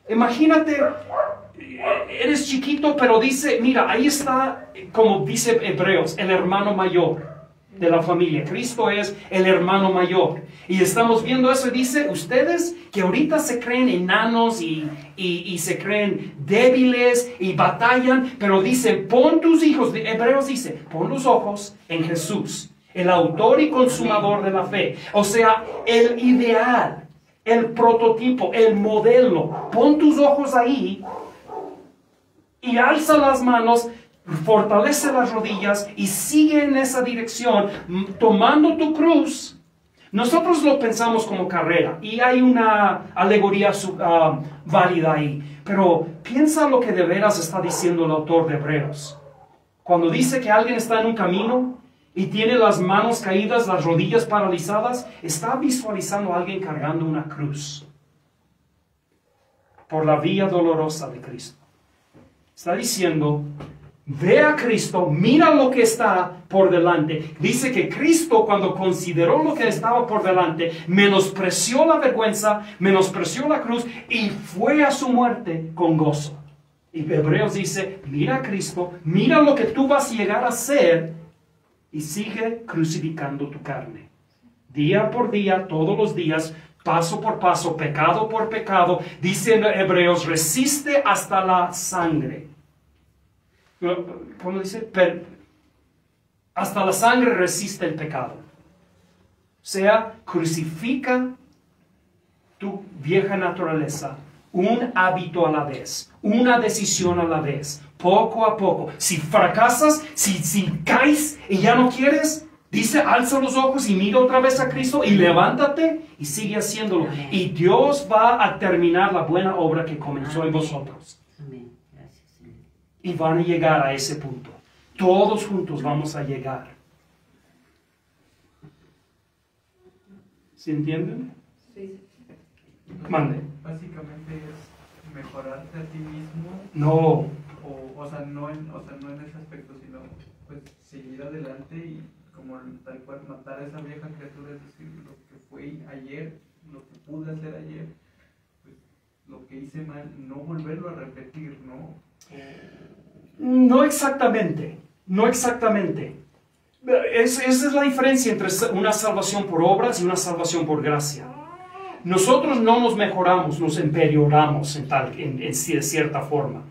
imagínate, eres chiquito, pero dice, mira, ahí está, como dice Hebreos, el hermano mayor de la familia. Cristo es el hermano mayor. Y estamos viendo eso y dice, ustedes que ahorita se creen enanos y se creen débiles y batallan, pero dice, pon tus hijos, Hebreos dice, pon los ojos en Jesús, el autor y consumador de la fe. O sea, el ideal, el prototipo, el modelo. Pon tus ojos ahí y alza las manos, fortalece las rodillas y sigue en esa dirección, tomando tu cruz. Nosotros lo pensamos como carrera y hay una alegoría válida ahí. Pero piensa lo que de veras está diciendo el autor de Hebreos. Cuando dice que alguien está en un camino y tiene las manos caídas, las rodillas paralizadas, está visualizando a alguien cargando una cruz por la vía dolorosa de Cristo. Está diciendo, ve a Cristo, mira lo que está por delante. Dice que Cristo, cuando consideró lo que estaba por delante, menospreció la vergüenza, menospreció la cruz y fue a su muerte con gozo. Y Hebreos dice, mira a Cristo, mira lo que tú vas a llegar a ser y sigue crucificando tu carne. Día por día, todos los días, paso por paso, pecado por pecado. Dice en Hebreos, resiste hasta la sangre. ¿Cómo dice? Hasta la sangre resiste el pecado. O sea, crucifica tu vieja naturaleza, un hábito a la vez, una decisión a la vez, poco a poco. Si fracasas, si caes y ya no quieres, dice, alza los ojos y mira otra vez a Cristo y levántate y sigue haciéndolo. Y Dios va a terminar la buena obra que comenzó en vosotros. Y van a llegar a ese punto. Todos juntos vamos a llegar. ¿Se entienden? Sí. Mande. Básicamente es mejorarte a ti mismo. No. O sea, no en ese aspecto, sino pues seguir adelante y como tal cual matar a esa vieja criatura, es decir, lo que fue ayer, lo que pude hacer ayer, pues lo que hice mal, no volverlo a repetir, ¿no? No exactamente, no exactamente. Esa es la diferencia entre una salvación por obras y una salvación por gracia. Nosotros no nos mejoramos, nos empeoramos en cierta forma.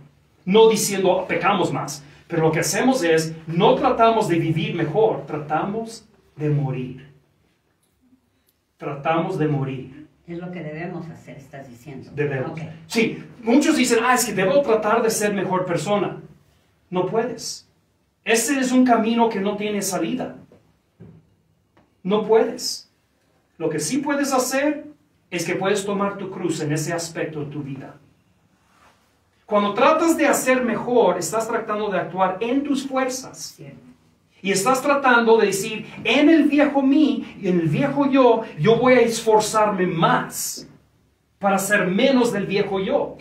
No diciendo pecamos más, pero lo que hacemos es, no tratamos de vivir mejor, tratamos de morir. Tratamos de morir. Es lo que debemos hacer, estás diciendo. Debemos. Okay. Sí, muchos dicen, es que debo tratar de ser mejor persona. No puedes. Ese es un camino que no tiene salida. No puedes. Lo que sí puedes hacer es que puedes tomar tu cruz en ese aspecto de tu vida. Cuando tratas de hacer mejor, estás tratando de actuar en tus fuerzas. Y estás tratando de decir, en el viejo mí, en el viejo yo voy a esforzarme más para ser menos del viejo yo.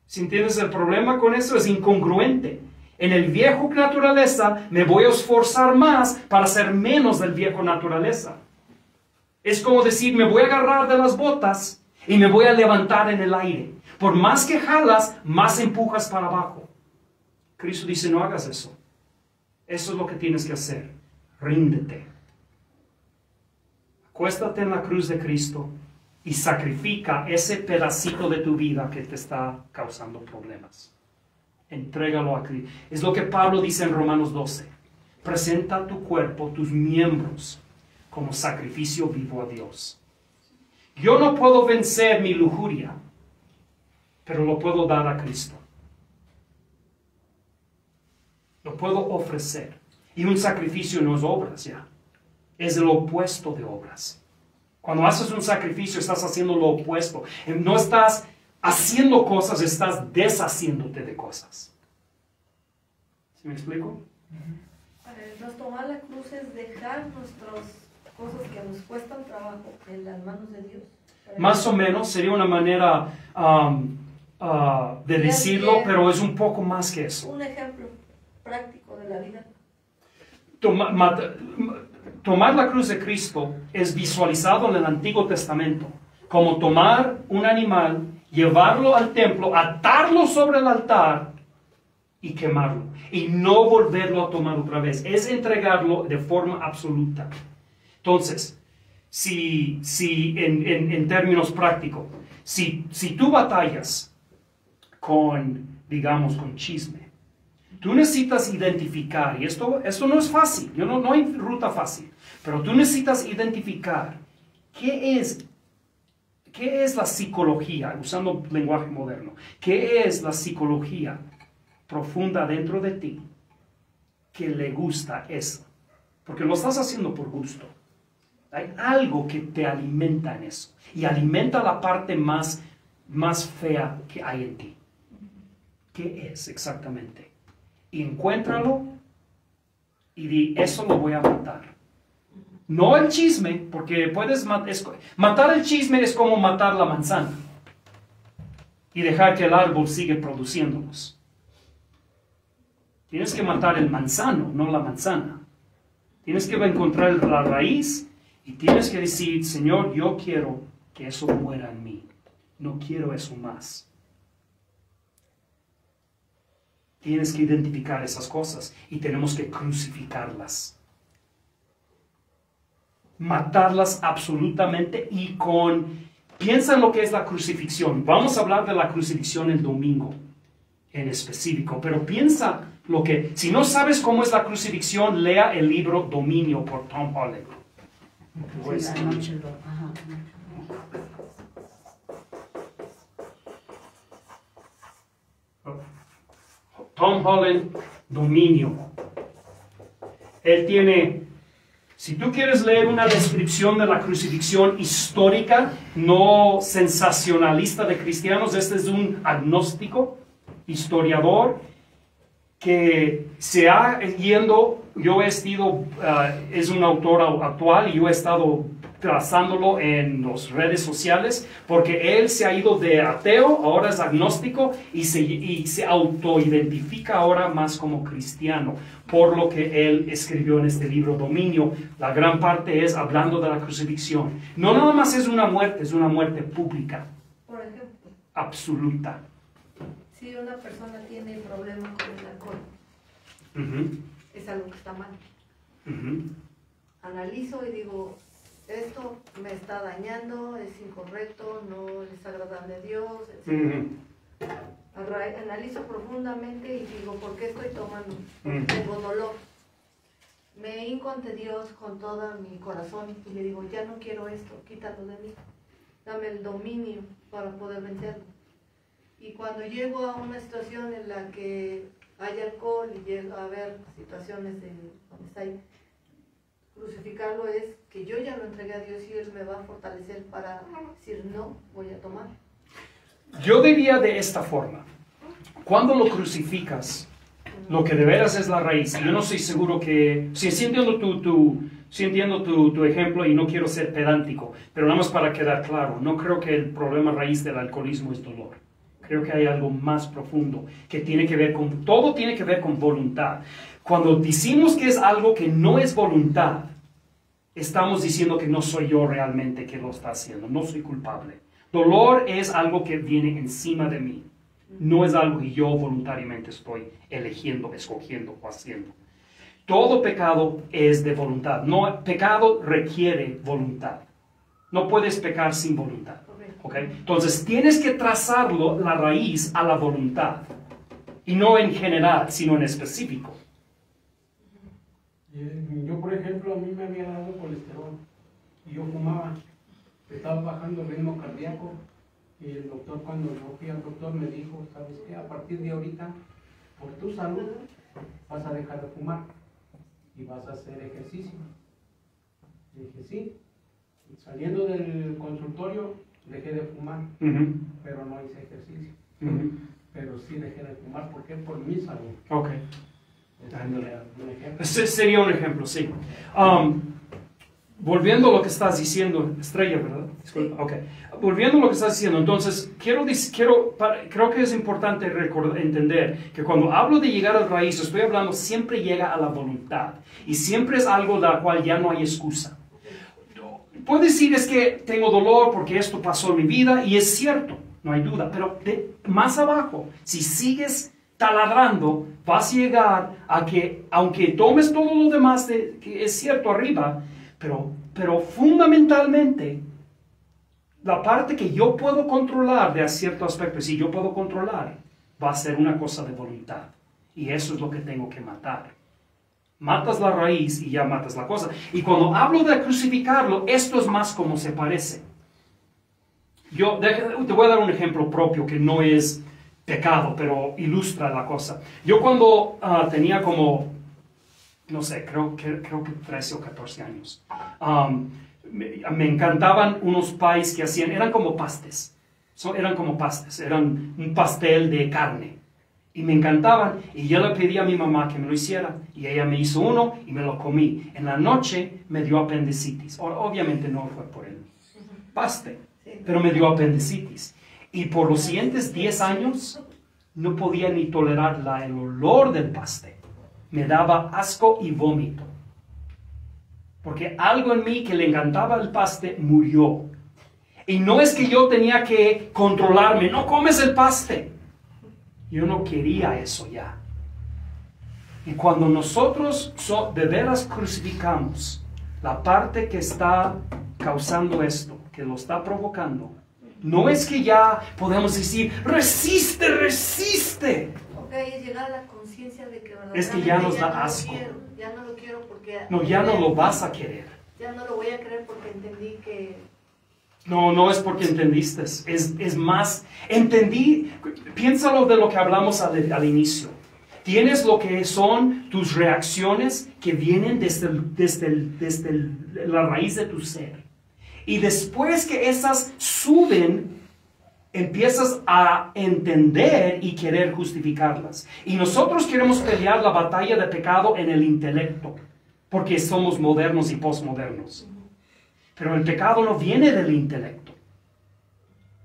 ¿Sí entiendes el problema con eso? Es incongruente. En el viejo naturaleza me voy a esforzar más para ser menos del viejo naturaleza. Es como decir, me voy a agarrar de las botas y me voy a levantar en el aire. Por más que jalas, más empujas para abajo. Cristo dice, no hagas eso. Eso es lo que tienes que hacer. Ríndete. Acuéstate en la cruz de Cristo y sacrifica ese pedacito de tu vida que te está causando problemas. Entrégalo a Cristo. Es lo que Pablo dice en Romanos 12. Presenta tu cuerpo, tus miembros, como sacrificio vivo a Dios. Yo no puedo vencer mi lujuria, pero lo puedo dar a Cristo. Lo puedo ofrecer. Y un sacrificio no es obras ya. Es el opuesto de obras. Cuando haces un sacrificio estás haciendo lo opuesto. No estás haciendo cosas, estás deshaciéndote de cosas. ¿Sí me explico? Nos tomar la cruz es dejar nuestras cosas que nos cuestan trabajo en las manos de Dios. Más o menos sería una manera de decirlo, pero es un poco más que eso. Un ejemplo práctico de la vida. Tomar la cruz de Cristo es visualizado en el Antiguo Testamento como tomar un animal, llevarlo al templo, atarlo sobre el altar y quemarlo. Y no volverlo a tomar otra vez. Es entregarlo de forma absoluta. Entonces, si en términos prácticos, si tú batallas con, digamos, con chisme, tú necesitas identificar, y esto no es fácil, no hay ruta fácil, pero tú necesitas identificar qué es la psicología, usando lenguaje moderno, qué es la psicología profunda dentro de ti que le gusta eso, porque lo estás haciendo por gusto. Hay algo que te alimenta en eso, y alimenta la parte más fea que hay en ti. ¿Qué es exactamente? Y encuéntralo y di, eso lo voy a matar. No el chisme, porque puedes matar el chisme es como matar la manzana y dejar que el árbol siga produciéndolos. Tienes que matar el manzano, no la manzana. Tienes que encontrar la raíz y tienes que decir, Señor, yo quiero que eso muera en mí. No quiero eso más. Tienes que identificar esas cosas y tenemos que crucificarlas. Matarlas absolutamente y piensa en lo que es la crucifixión. Vamos a hablar de la crucifixión el domingo en específico, pero piensa si no sabes cómo es la crucifixión, lea el libro Dominio por Tom Holland. Tom Holland, Dominio. Él tiene, si tú quieres leer una descripción de la crucifixión histórica, no sensacionalista de cristianos, este es un agnóstico, historiador, que se ha yendo, es un autor actual y yo he estado trazándolo en las redes sociales, porque él se ha ido de ateo, ahora es agnóstico y se autoidentifica ahora más como cristiano, por lo que él escribió en este libro Dominio. La gran parte es hablando de la crucifixión. No nada más es una muerte pública. Por ejemplo, absoluta. Si una persona tiene problemas con el alcohol, es algo que está mal. Ujú. Analizo y digo, esto me está dañando, es incorrecto, no es agradable a Dios, etc. Ujú. Analizo profundamente y digo, ¿por qué estoy tomando? Porque Ujú. tengo dolor. Me hinco ante Dios con todo mi corazón y le digo, ya no quiero esto, quítalo de mí. Dame el dominio para poder vencerlo. Y cuando llego a una situación en la que hay alcohol y llego a haber situaciones donde está ahí, crucificarlo es que yo ya lo entregué a Dios y Él me va a fortalecer para decir, no, voy a tomar. Yo diría de esta forma, cuando lo crucificas, lo que de veras es la raíz, y yo no estoy seguro que, sí entiendo tu ejemplo y no quiero ser pedántico, pero nada más para quedar claro, no creo que el problema raíz del alcoholismo es dolor. Creo que hay algo más profundo que tiene que ver con, todo tiene que ver con voluntad. Cuando decimos que es algo que no es voluntad, estamos diciendo que no soy yo realmente que lo está haciendo, no soy culpable. Dolor es algo que viene encima de mí. No es algo que yo voluntariamente estoy eligiendo, escogiendo o haciendo. Todo pecado es de voluntad. No, pecado requiere voluntad. No puedes pecar sin voluntad. ¿Okay? Entonces tienes que trazarlo, la raíz, a la voluntad. Y no en general, sino en específico. Yo, por ejemplo, a mí me había dado colesterol y yo fumaba. Estaba bajando el ritmo cardíaco. Y el doctor, cuando yo fui al doctor, me dijo, ¿sabes qué? A partir de ahorita, por tu salud, vas a dejar de fumar y vas a hacer ejercicio. Y dije, sí. Y saliendo del consultorio, dejé de fumar, pero no hice ejercicio. Pero sí dejé de fumar, ¿por qué? Por mi salud. Ok. Ese sería un ejemplo, sí. Volviendo a lo que estás diciendo, Estrella, ¿verdad? Disculpa. Ok. Volviendo a lo que estás diciendo, entonces, creo que es importante entender que cuando hablo de llegar al raíz, estoy hablando, siempre llega a la voluntad. Y siempre es algo de la cual ya no hay excusa. Puedes decir, es que tengo dolor porque esto pasó en mi vida, y es cierto, no hay duda. Pero más abajo, si sigues taladrando, vas a llegar a que, aunque tomes todo lo demás que es cierto arriba, pero fundamentalmente, la parte que yo puedo controlar de cierto aspecto, si yo puedo controlar, va a ser una cosa de voluntad. Y eso es lo que tengo que matar. Matas la raíz y ya matas la cosa. Y cuando hablo de crucificarlo, esto es más como se parece. Te voy a dar un ejemplo propio que no es pecado, pero ilustra la cosa. Yo cuando tenía como, no sé, creo que 13 o 14 años, me encantaban unos pies que hacían, eran como pastes, eran un pastel de carne, y me encantaban, y yo le pedí a mi mamá que me lo hiciera, y ella me hizo uno, y me lo comí. En la noche me dio apendicitis, obviamente no fue por el paste, pero me dio apendicitis, y por los siguientes 10 años, no podía ni tolerar el olor del paste, me daba asco y vómito. Porque algo en mí que le encantaba el paste murió. Y no es que yo tenía que controlarme, no comes el paste. Yo no quería eso ya. Y cuando nosotros de veras crucificamos la parte que está causando esto, que lo está provocando, no es que ya podemos decir, resiste, resiste. Ok, es llegar a la conciencia de que verdaderamente Es que ya nos da asco. Ya no lo quiero porque... No, ya no lo vas a querer. Ya no lo voy a querer porque entendí que... No es porque entendiste. Es más, entendí, piénsalo de lo que hablamos al inicio. Tienes lo que son tus reacciones que vienen desde la raíz de tu ser. Y después que esas suben, empiezas a entender y querer justificarlas. Y nosotros queremos pelear la batalla de pecado en el intelecto, porque somos modernos y postmodernos. Pero el pecado no viene del intelecto.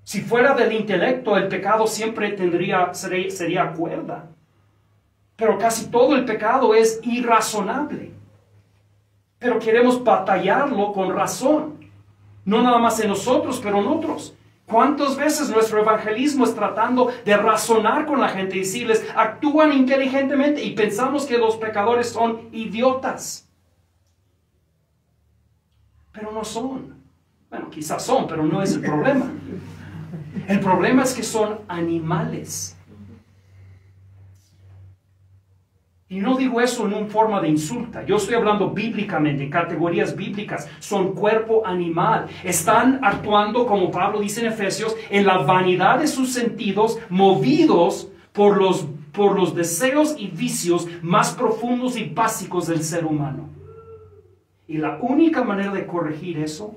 Si fuera del intelecto, el pecado siempre sería cuerda. Pero casi todo el pecado es irrazonable. Pero queremos batallarlo con razón. No nada más en nosotros, pero en otros. ¿Cuántas veces nuestro evangelismo es tratando de razonar con la gente y decirles, actúan inteligentemente y pensamos que los pecadores son idiotas? Pero no son. Bueno, quizás son, pero no es el problema. El problema es que son animales. Y no digo eso en una forma de insulta. Yo estoy hablando bíblicamente, en categorías bíblicas. Son cuerpo animal. Están actuando, como Pablo dice en Efesios, en la vanidad de sus sentidos, movidos por los deseos y vicios más profundos y básicos del ser humano. Y la única manera de corregir eso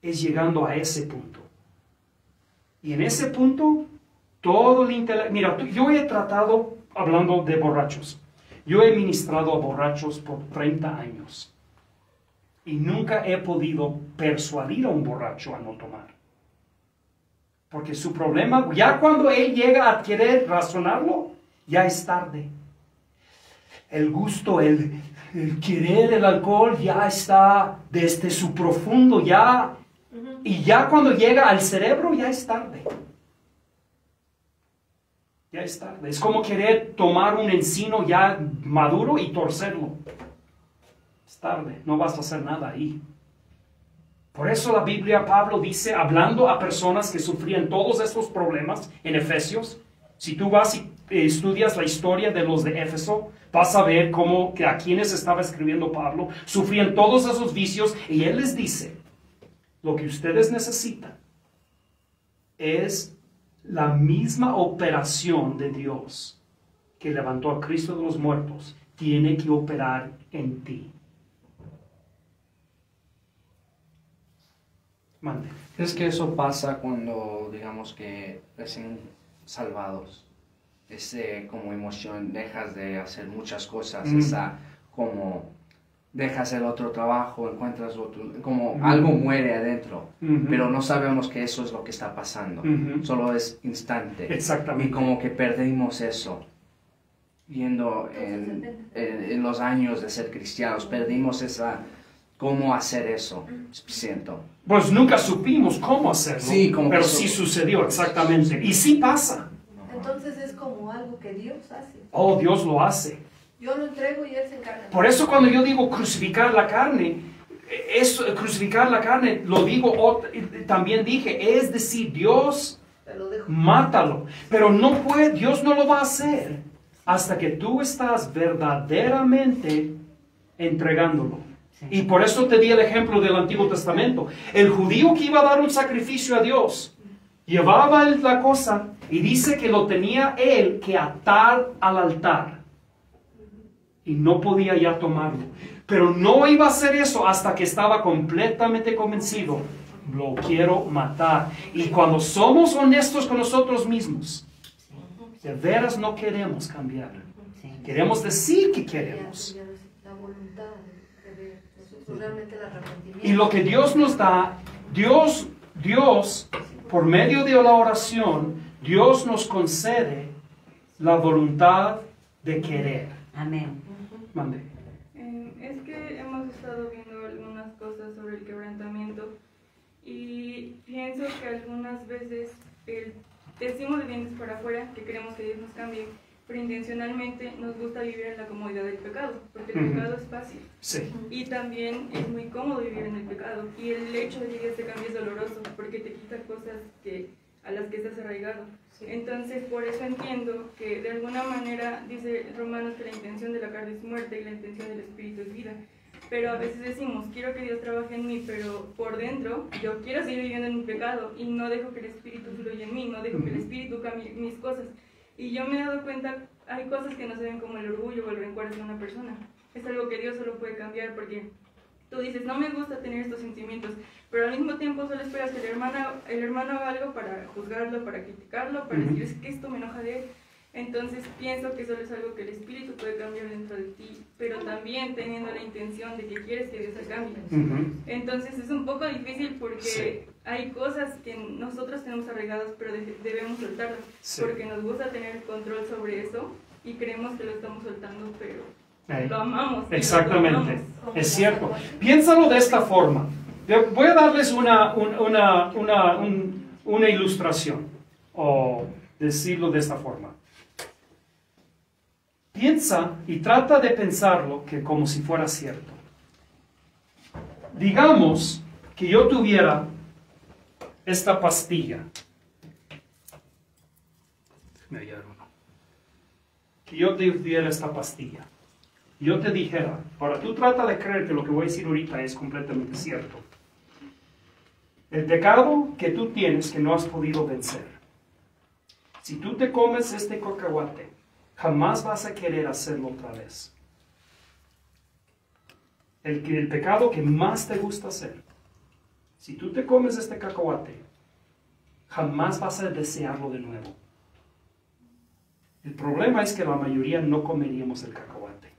es llegando a ese punto. Y en ese punto, todo el intelecto... Mira, yo he tratado, hablando de borrachos, yo he ministrado a borrachos por 30 años. Y nunca he podido persuadir a un borracho a no tomar. Porque su problema, ya cuando él llega a querer razonarlo, ya es tarde. El gusto, el querer el alcohol ya está desde su profundo, ya... Y ya cuando llega al cerebro, ya es tarde. Ya es tarde. Es como querer tomar un encino ya maduro y torcerlo. Es tarde. No vas a hacer nada ahí. Por eso la Biblia, Pablo dice, hablando a personas que sufrían todos estos problemas en Efesios, si tú vas y estudias la historia de los de Éfeso, vas a ver cómo que a quienes estaba escribiendo Pablo sufrían todos esos vicios, y él les dice, lo que ustedes necesitan es la misma operación de Dios que levantó a Cristo de los muertos, tiene que operar en ti. Mande. ¿Crees que eso pasa cuando, digamos que recién salvados? Como emoción, dejas de hacer muchas cosas, esa como... dejas el otro trabajo, encuentras otro, como algo muere adentro, pero no sabemos que eso es lo que está pasando, solo es instante. Exactamente. Y como que perdimos eso, viendo en los años de ser cristianos, perdimos esa, cómo hacer eso, siento. Pues nunca supimos cómo hacerlo, sí, pero sí sucedió, exactamente, y sí pasa. Entonces es como algo que Dios hace. Oh, Dios lo hace. Yo lo entrego y Él se encarga. Por eso cuando yo digo crucificar la carne, crucificar la carne, lo digo, también dije, es decir, Dios, mátalo. Pero no puede, Dios no lo va a hacer hasta que tú estás verdaderamente entregándolo. Sí. Y por eso te di el ejemplo del Antiguo Testamento. El judío que iba a dar un sacrificio a Dios, llevaba la cosa y dice que lo tenía él que atar al altar. Y no podía ya tomarlo. Pero no iba a hacer eso hasta que estaba completamente convencido. Lo quiero matar. Y cuando somos honestos con nosotros mismos, de veras no queremos cambiar. Queremos decir que queremos. La voluntad de nosotros realmente el arrepentimiento. Y lo que Dios nos da, Dios, por medio de la oración, Dios nos concede la voluntad de querer. Amén. Mande. Es que hemos estado viendo algunas cosas sobre el quebrantamiento y pienso que algunas veces decimos de dientes para afuera que queremos que Dios nos cambie, pero intencionalmente nos gusta vivir en la comodidad del pecado, porque el pecado es fácil. Sí. Y también es muy cómodo vivir en el pecado, y el hecho de que este cambio es doloroso, porque te quita cosas a las que estás arraigado. Entonces, por eso entiendo que de alguna manera dice Romanos que la intención de la carne es muerte y la intención del espíritu es vida. Pero a veces decimos, quiero que Dios trabaje en mí, pero por dentro yo quiero seguir viviendo en mi pecado y no dejo que el espíritu fluya en mí, no dejo que el espíritu cambie mis cosas. Y yo me he dado cuenta, hay cosas que no se ven como el orgullo o el rencor hacia una persona. Es algo que Dios solo puede cambiar, porque tú dices, no me gusta tener estos sentimientos, pero al mismo tiempo solo esperas que el hermano haga algo para juzgarlo, para criticarlo, para decir, es que esto me enoja de él. Entonces pienso que solo es algo que el espíritu puede cambiar dentro de ti, pero también teniendo la intención de que quieres que Dios se cambie. Entonces es un poco difícil porque hay cosas que nosotros tenemos arraigadas, pero debemos soltarlas, porque nos gusta tener control sobre eso y creemos que lo estamos soltando, pero lo amamos. Exactamente, es cierto. Piénsalo de esta forma. Voy a darles una ilustración, o decirlo de esta forma. Piensa y trata de pensarlo que como si fuera cierto. Digamos que yo tuviera esta pastilla. Que yo te diera esta pastilla. Y yo te dijera, ahora tú trata de creer que lo que voy a decir ahorita es completamente cierto. El pecado que tú tienes que no has podido vencer. Si tú te comes este cacahuate, jamás vas a querer hacerlo otra vez. El pecado que más te gusta hacer. Si tú te comes este cacahuate, jamás vas a desearlo de nuevo. El problema es que la mayoría no comeríamos el cacahuate.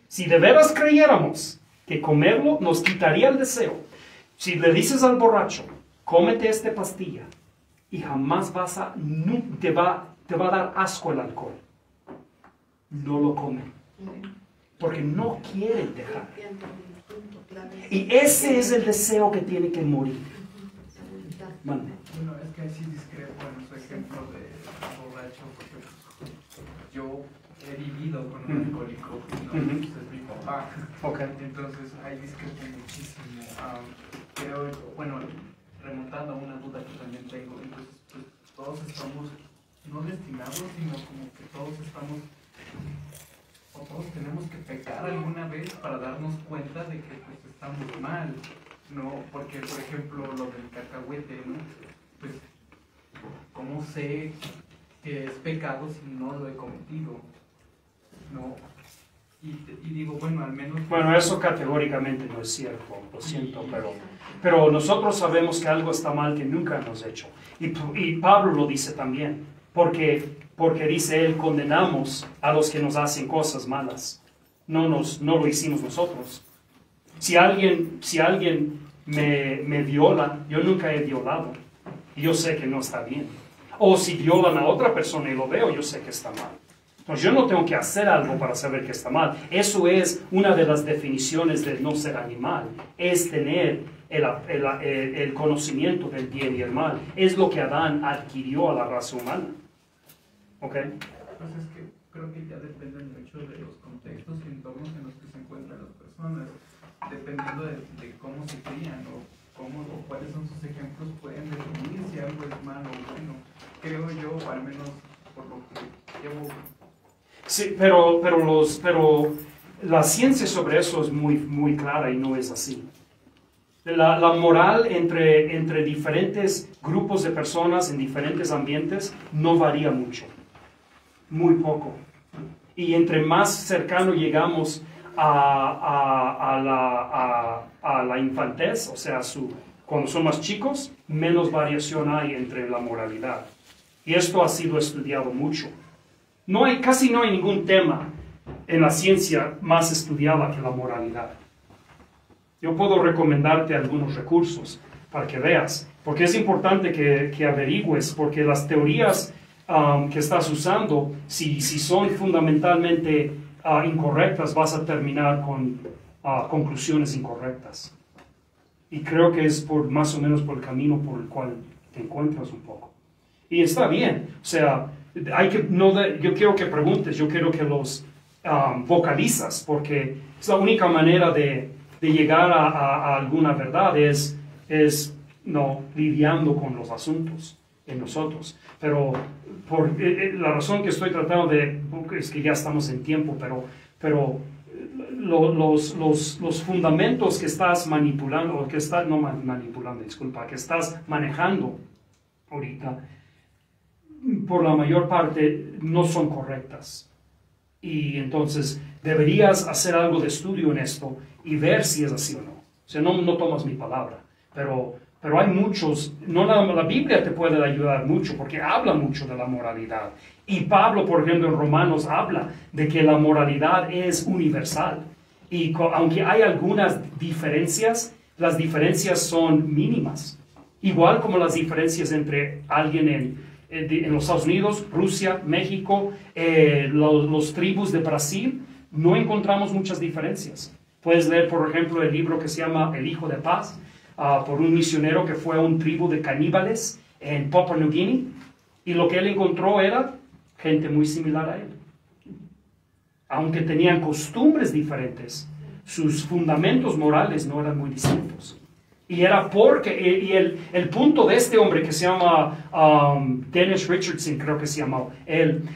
Si de veras creyéramos que comerlo nos quitaría el deseo, si le dices al borracho, cómete esta pastilla, y jamás te va a dar asco el alcohol, no lo comen. Porque no quieren dejar. Y ese es el deseo que tiene que morir. Mande. Bueno, es que ahí sí discrepo en su ejemplo de borracho, porque yo he vivido con un alcohólico, ¿no? Pues es mi papá. Okay. Entonces ahí discrepo muchísimo. Creo, bueno, remontando a una duda que también tengo, entonces pues, todos estamos no destinados, sino como que todos estamos, o todos tenemos que pecar alguna vez para darnos cuenta de que pues estamos mal, ¿no? Porque, por ejemplo, lo del cacahuete, ¿no? Pues, ¿cómo sé que es pecado si no lo he cometido? ¿No? Y digo, bueno, al menos... Bueno, eso categóricamente no es cierto, lo siento, pero nosotros sabemos que algo está mal que nunca hemos hecho. Y Pablo lo dice también, porque dice él, condenamos a los que nos hacen cosas malas. No lo hicimos nosotros. Si alguien me viola, yo nunca he violado. Y yo sé que no está bien. O si violan a otra persona y lo veo, yo sé que está mal. Entonces yo no tengo que hacer algo para saber que está mal. Eso es una de las definiciones de no ser animal. Es tener el conocimiento del bien y el mal. Es lo que Adán adquirió a la raza humana. ¿Ok? Pues es que creo que ya depende mucho de los contextos y entornos en los que se encuentran las personas. Dependiendo de cómo se crían o cuáles son sus ejemplos, pueden definir si algo es malo o bueno. Creo yo, o al menos por lo que llevo... Sí, pero la ciencia sobre eso es muy clara y no es así. La moral entre diferentes grupos de personas en diferentes ambientes no varía mucho, muy poco. Y entre más cercano llegamos a la infantez, o sea, cuando son más chicos, menos variación hay entre la moralidad. Y esto ha sido estudiado mucho. Casi no hay ningún tema en la ciencia más estudiada que la moralidad. Yo puedo recomendarte algunos recursos para que veas, porque es importante que averigües, porque las teorías que estás usando, si son fundamentalmente incorrectas, vas a terminar con conclusiones incorrectas. Y creo que es más o menos por el camino por el cual te encuentras un poco. Y está bien, o sea, yo quiero que preguntes, yo quiero que los vocalizas, porque es la única manera de llegar a alguna verdad es lidiando con los asuntos en nosotros. Pero por la razón que estoy tratando es que ya estamos en tiempo, pero los fundamentos que estás manipulando, que estás manejando ahorita, por la mayor parte no son correctas. Y entonces deberías hacer algo de estudio en esto y ver si es así o no. O sea, no tomas mi palabra, pero hay muchos, la Biblia te puede ayudar mucho porque habla mucho de la moralidad. Y Pablo, por ejemplo, en Romanos habla de que la moralidad es universal. Y aunque hay algunas diferencias, las diferencias son mínimas. Igual como las diferencias entre alguien en los Estados Unidos, Rusia, México, los tribus de Brasil, no encontramos muchas diferencias. Puedes leer, por ejemplo, el libro que se llama El Hijo de Paz, por un misionero que fue a un tribu de caníbales en Papua New Guinea, y lo que él encontró era gente muy similar a él. Aunque tenían costumbres diferentes, sus fundamentos morales no eran muy distintos. Y era porque, el punto de este hombre que se llama Dennis Richardson, creo que se llamó,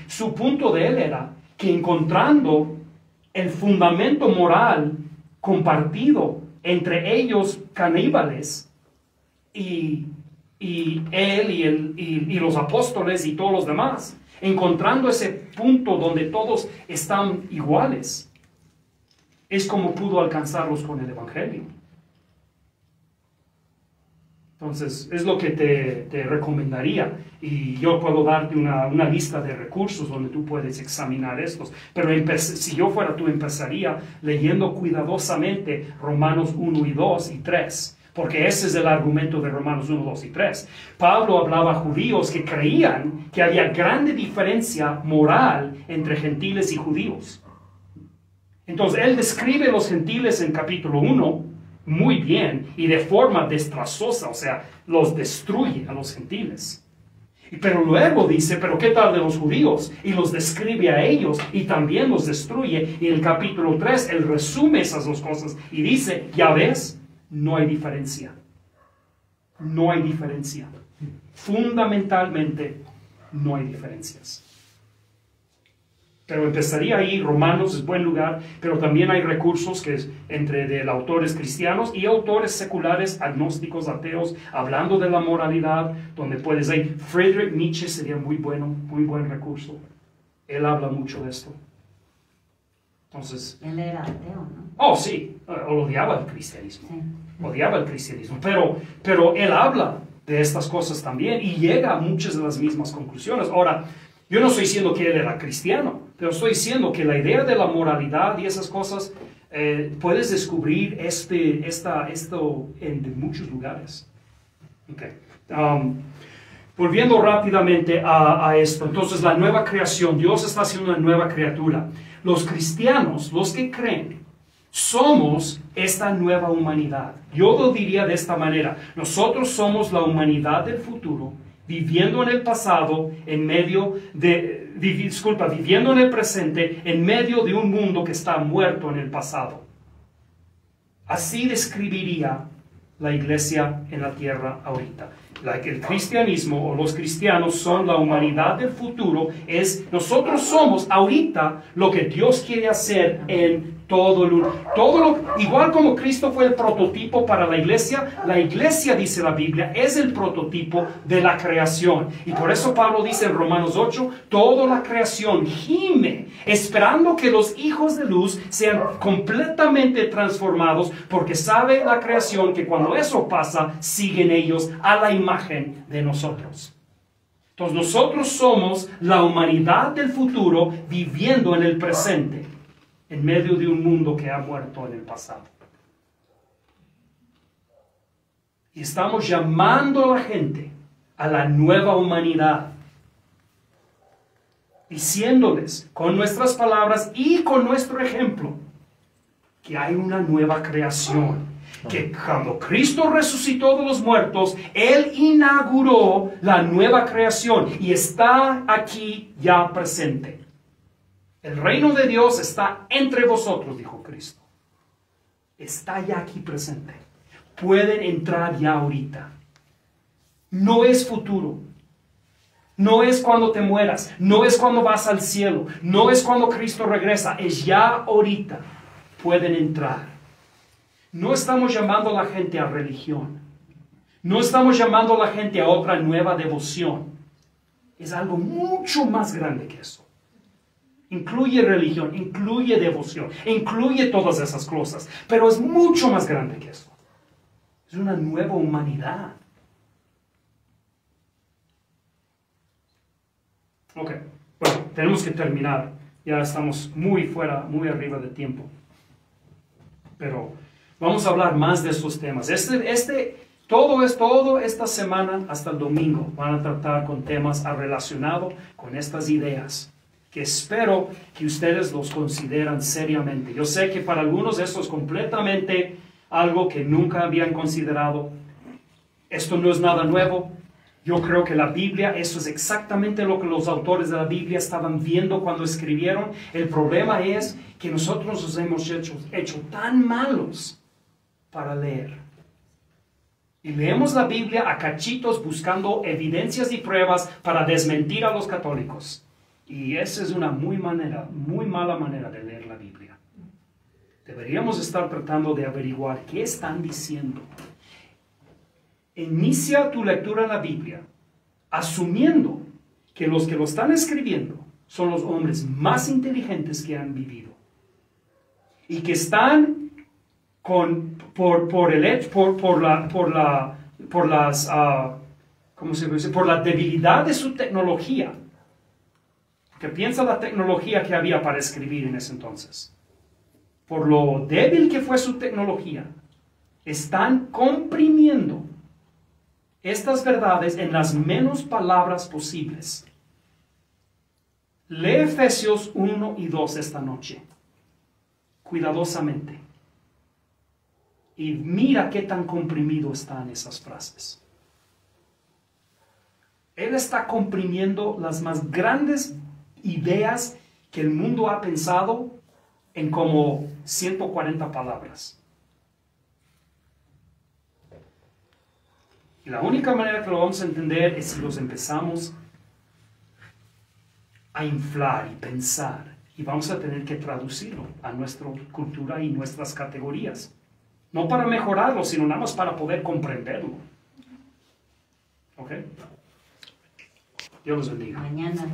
su punto de él era que encontrando el fundamento moral compartido entre ellos caníbales y él y los apóstoles y todos los demás, encontrando ese punto donde todos están iguales, es como pudo alcanzarlos con el Evangelio. Entonces, es lo que te recomendaría. Y yo puedo darte una lista de recursos donde tú puedes examinar estos. Pero si yo fuera tú, empezaría leyendo cuidadosamente Romanos 1 y 2 y 3. Porque ese es el argumento de Romanos 1, 2 y 3. Pablo hablaba a judíos que creían que había grande diferencia moral entre gentiles y judíos. Entonces, él describe a los gentiles en capítulo 1 muy bien y de forma desastrosa, o sea, los destruye a los gentiles. Pero luego dice, pero ¿qué tal de los judíos? Y los describe a ellos y también los destruye. Y en el capítulo 3, él resume esas dos cosas y dice, ya ves, no hay diferencia. No hay diferencia. Fundamentalmente, no hay diferencias. Pero empezaría ahí. Romanos es buen lugar, pero también hay recursos que es de autores cristianos y autores seculares, agnósticos, ateos, hablando de la moralidad, donde puedes ir. Friedrich Nietzsche sería muy buen recurso. Él habla mucho de esto. Entonces, él era ateo, ¿no? Oh, sí, odiaba el cristianismo. Sí. Odiaba el cristianismo, pero él habla de estas cosas también y llega a muchas de las mismas conclusiones. Ahora, yo no estoy diciendo que él era cristiano, pero estoy diciendo que la idea de la moralidad y esas cosas, puedes descubrir esto en muchos lugares. Okay. Volviendo rápidamente a esto, entonces la nueva creación, Dios está haciendo una nueva criatura. Los cristianos, los que creen, somos esta nueva humanidad. Yo lo diría de esta manera: nosotros somos la humanidad del futuro, viviendo en el pasado, viviendo en el presente, en medio de un mundo que está muerto en el pasado. Así describiría la iglesia en la tierra ahorita. El cristianismo o los cristianos son la humanidad del futuro. Nosotros somos ahorita lo que Dios quiere hacer en igual como Cristo fue el prototipo para la iglesia, dice la Biblia, es el prototipo de la creación. Y por eso Pablo dice en Romanos 8, toda la creación gime, esperando que los hijos de luz sean completamente transformados, porque sabe la creación que cuando eso pasa, siguen ellos a la imagen de nosotros. Entonces nosotros somos la humanidad del futuro viviendo en el presente, en medio de un mundo que ha muerto en el pasado. Y estamos llamando a la gente a la nueva humanidad, diciéndoles con nuestras palabras y con nuestro ejemplo que hay una nueva creación, que cuando Cristo resucitó de los muertos, Él inauguró la nueva creación y está aquí ya presente. El reino de Dios está entre vosotros, dijo Cristo. Está ya aquí presente. Pueden entrar ya ahorita. No es futuro. No es cuando te mueras. No es cuando vas al cielo. No es cuando Cristo regresa. Es ya ahorita. Pueden entrar. No estamos llamando a la gente a religión. No estamos llamando a la gente a otra nueva devoción. Es algo mucho más grande que eso. Incluye religión, incluye devoción, incluye todas esas cosas, pero es mucho más grande que eso. Es una nueva humanidad. Ok, bueno, tenemos que terminar. Ya estamos muy arriba de tiempo. Pero vamos a hablar más de estos temas. Todo esta semana hasta el domingo van a tratar con temas relacionados con estas ideas. que espero que ustedes los consideran seriamente. Yo sé que para algunos esto es completamente algo que nunca habían considerado. Esto no es nada nuevo. Yo creo que la Biblia, eso es exactamente lo que los autores de la Biblia estaban viendo cuando escribieron. El problema es que nosotros nos hemos hecho tan malos para leer. Y leemos la Biblia a cachitos buscando evidencias y pruebas para desmentir a los católicos. Y esa es una muy mala manera de leer la Biblia. Deberíamos estar tratando de averiguar qué están diciendo. Inicia tu lectura en la Biblia asumiendo que los que lo están escribiendo son los hombres más inteligentes que han vivido y que están por la debilidad de su tecnología, que piensa la tecnología que había para escribir en ese entonces, por lo débil que fue su tecnología, están comprimiendo estas verdades en las menos palabras posibles. Lee Efesios 1 y 2 esta noche, cuidadosamente, y mira qué tan comprimido están esas frases. Él está comprimiendo las más grandes ideas que el mundo ha pensado en como 140 palabras. Y la única manera que lo vamos a entender es si los empezamos a inflar y pensar. Y vamos a tener que traducirlo a nuestra cultura y nuestras categorías. No para mejorarlo, sino nada más para poder comprenderlo. ¿Ok? Dios los bendiga. Mañana.